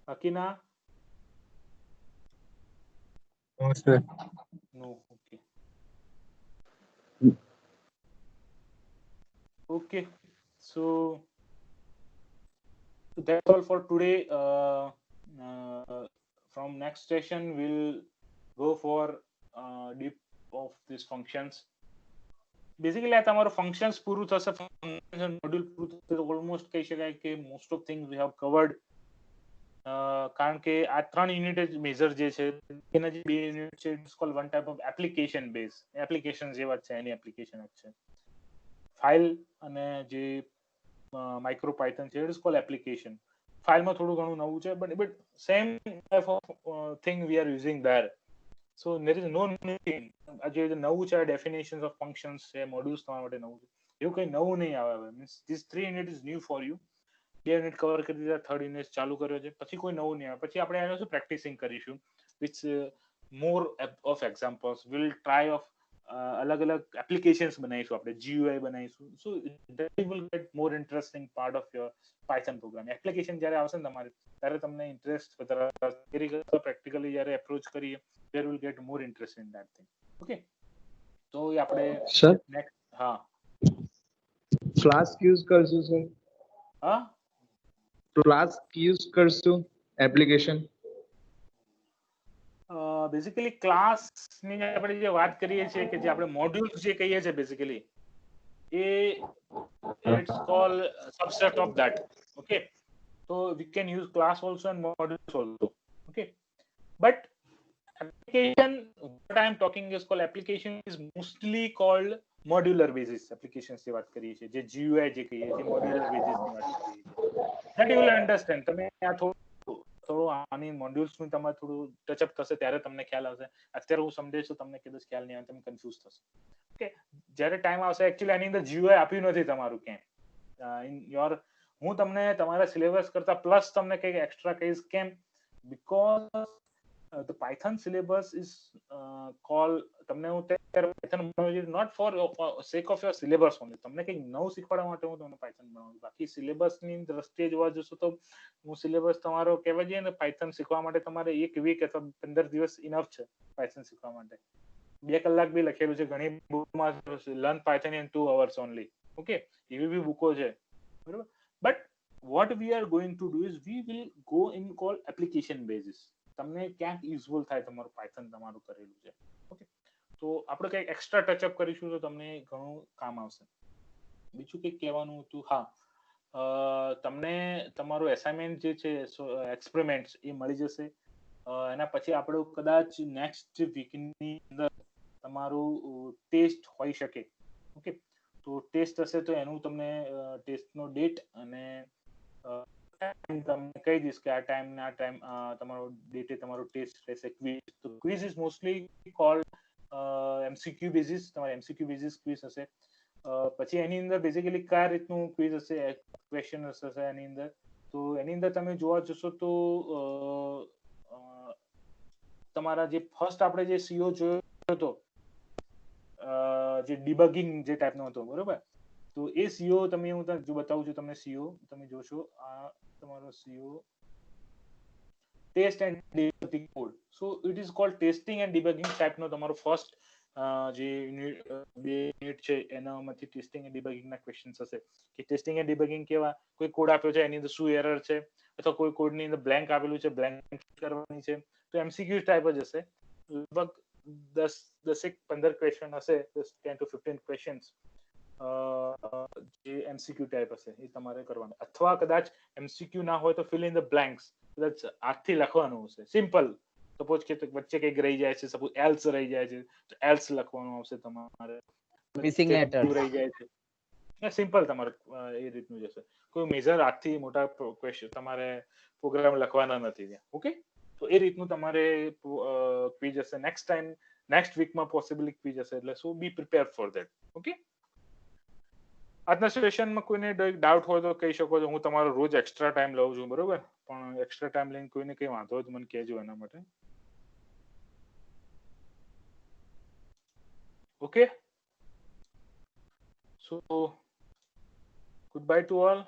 Akina? No, sir. No. Okay. Okay. So that's all for today. From next session, we'll go for deep of these functions. Basically, આ તમારું functions પૂરું થશે, function module પૂરું થશે, almost કહી શકાય કે most of things we have covered. કારણ કે આ 3 યુનિટ જ મેજર જે છે એના જે 2 યુનિટ છે it's called one type of application base application જેવા છે એની એપ્લિકેશન જ છે ફાઇલ અને જે માઇક્રો પાયથન છે ઇટ્સ કોલ્ડ એપ્લિકેશન ફાઇલમાં થોડું ઘણું નવું છે but same type of thing we are using there so there is no thing આ જે નવું છે ડેફિનેશન્સ ઓફ ફંક્શન્સ છે મોડ્યુલ્સ તમારા માટે નવું છે એવું કંઈ નવું નહીં આવે means this 3 unit is new for you 2 unit cover કરી દીધા 3rd યુનિટ ચાલુ કર્યો છે પછી કોઈ નવું નહીં આવે પછી આપણે એનું શું પ્રેક્ટિસિંગ કરીશું which more of examples will try of અલગ અલગ એપ્લિકેશન્સ બનાવીશું આપણે GUI બનાવીશું so that will get more interesting part of your python program application જ્યારે આવશે ને તમારે ત્યારે તમને ઇન્ટરેસ્ટ વધારે પ્રેક્ટિકલી જ્યારે એપ્રોચ કરીએ there will get more interest in that thing okay તો એ આપણે સર next હા ફ્લાસ્ક યુઝ કરશું સર હા ફ્લાસ્ક યુઝ કરશું એપ્લિકેશન બેઝિકલી ક્લાસ ની આપણે જે વાત કરીએ છીએ કે જે આપણે મોડ્યુલ્સ જે કહીએ છીએ બેઝિકલી એ it's call subset of that okay so we can use class also and modules also okay but application what I am talking is called application is mostly called modular basis applications ની વાત કરીએ છીએ જે GUI જે કહીએ છીએ modular basis ની વાત કરીએ છીએ that you will understand તમે આ થોડું આની મોડ્યુલ્સ નું તમારે થોડું ટચઅપ થશે ત્યારે તમને ખ્યાલ આવશે અત્યારે હું સમજાવીશું તમને કદાચ ખ્યાલ નહીં આવે તમે કન્ફ્યુઝ થશો ઓકે જ્યારે ટાઈમ આવશે એકચ્યુઅલી આની અંદર GUI આપ્યું નથી તમારું ક્યાંય ઇન યોર હું તમને તમારા સિલેબસ કરતા પ્લસ તમને કંઈક એક્સ્ટ્રા કહીશ કેમ because the Python syllabus is called તમને હું ત્યારે Python બનાવું not for sake of your syllabus only તમને કંઈક નવું શીખવાડવા માટે હું તમને Python બનાવું બાકી સિલેબસ ની દ્રષ્ટિએ જોવા જશો તો હું સિલેબસ તમારો કહેવા જઈએ ને Python શીખવા માટે તમારે 1 વીક અથવા 15 દિવસ ઇનફ છે Python શીખવા માટે 2 કલાક બી લખેલું છે ઘણી બુકમાં learn Python in 2 hours only okay એવી બી બુકો છે બરાબર but what we are going to do is we will go in call application basis તમને ક્યાંક યુઝફુલ થાય તમારું પાયથન તમારું કરેલું છે ઓકે તો આપણે કંઈક એક્સ્ટ્રા ટચઅપ કરીશું તો તમને ઘણું કામ આવશે બીજું કંઈક કહેવાનું હતું હા તમને તમારું એસાઇનમેન્ટ જે છે એક્સપેરિમેન્ટ્સ એ મળી જશે એના પછી આપણે કદાચ નેક્સ્ટ વીકની અંદર તમારું ટેસ્ટ હોઈ શકે ઓકે તો ટેસ્ટ હશે તો એનું તમને ટેસ્ટનો ડેટ અને તમને કહી દઈશ કે આ ટાઈમ ના ટાઈમ તમારો ડેટે તમારો ટેસ્ટ રહેશે ક્વિઝ તો quiz is mostly cold MCQ basis તમારે એમસીક્યુ બેઝિસ ક્વિઝ હશે પછી એની અંદર બેઝિકલી કયા રીતનું ક્વિઝ હશે ક્વેશ્ચન હશે એની અંદર તો એની અંદર તમે જોવા જશો તો તમારા જે ફર્સ્ટ આપણે જે સીઓ જોયો હતો જે ડિબગિંગ જે ટાઈપનો હતો બરોબર તો એ સીઓ તમે હું જો બતાવું છું તમને સીઓ તમે જોશો આ તમારો CO test and debugging code so it is called testing and debugging ટાઈપનો તમારો ફર્સ્ટ જે યુનિટ છે એનામાંથી ટેસ્ટિંગ એન્ડ ડિબગિંગ ના ક્વેશ્ચન્સ હશે કે ટેસ્ટિંગ એન્ડ ડિબગિંગ કેવા કોઈ કોડ આપ્યો છે એની અંદર શું એરર છે અથવા કોઈ કોડની અંદર બ્લેન્ક આપેલું છે બ્લેન્ક કરવાની છે તો એમસીક્યુ ટાઈપ જ હશે લગભગ 10-15 ક્વેશ્ચન હશે 10 to 15 ક્વેશ્ચન્સ જે એમસીક્યુ ટાઈપ હશે એ તમારે કરવાનું અથવા કદાચ એમસીક્યુ ના હોય તો ફિલ ઇન ધ બ્લેન્ક્સ કદાચ હાથથી લખવાનું હશે સિમ્પલ સપોઝ કે વચ્ચે કંઈક રહી જાય છે સપોઝ એલ્સ રહી જાય છે તો એલ્સ લખવાનું આવશે તમારે મિસિંગ લેટર રહી જાય છે સિમ્પલ તમારે એ રીતનું જશે કોઈ મેજર હાથથી મોટા ક્વેશ્ચન તમારે પ્રોગ્રામ લખવાના નથી ત્યાં ઓકે તો એ રીતનું તમારે ક્વિઝ હશે નેક્સ્ટ વીકમાં પોસિબલી ક્વિઝ હશે એટલે સો બી પ્રિપેર ફોર ધેટ ઓકે આજના સેશનમાં કોઈને ડાઉટ હોય તો કહી શકો છો હું તમારો રોજ એક્સ્ટ્રા ટાઈમ લઉં છું બરોબર પણ એક્સ્ટ્રા ટાઈમ લઈને કોઈને કઈ વાંધો હોય તો મને કહેજો એના માટે okay So goodbye to all.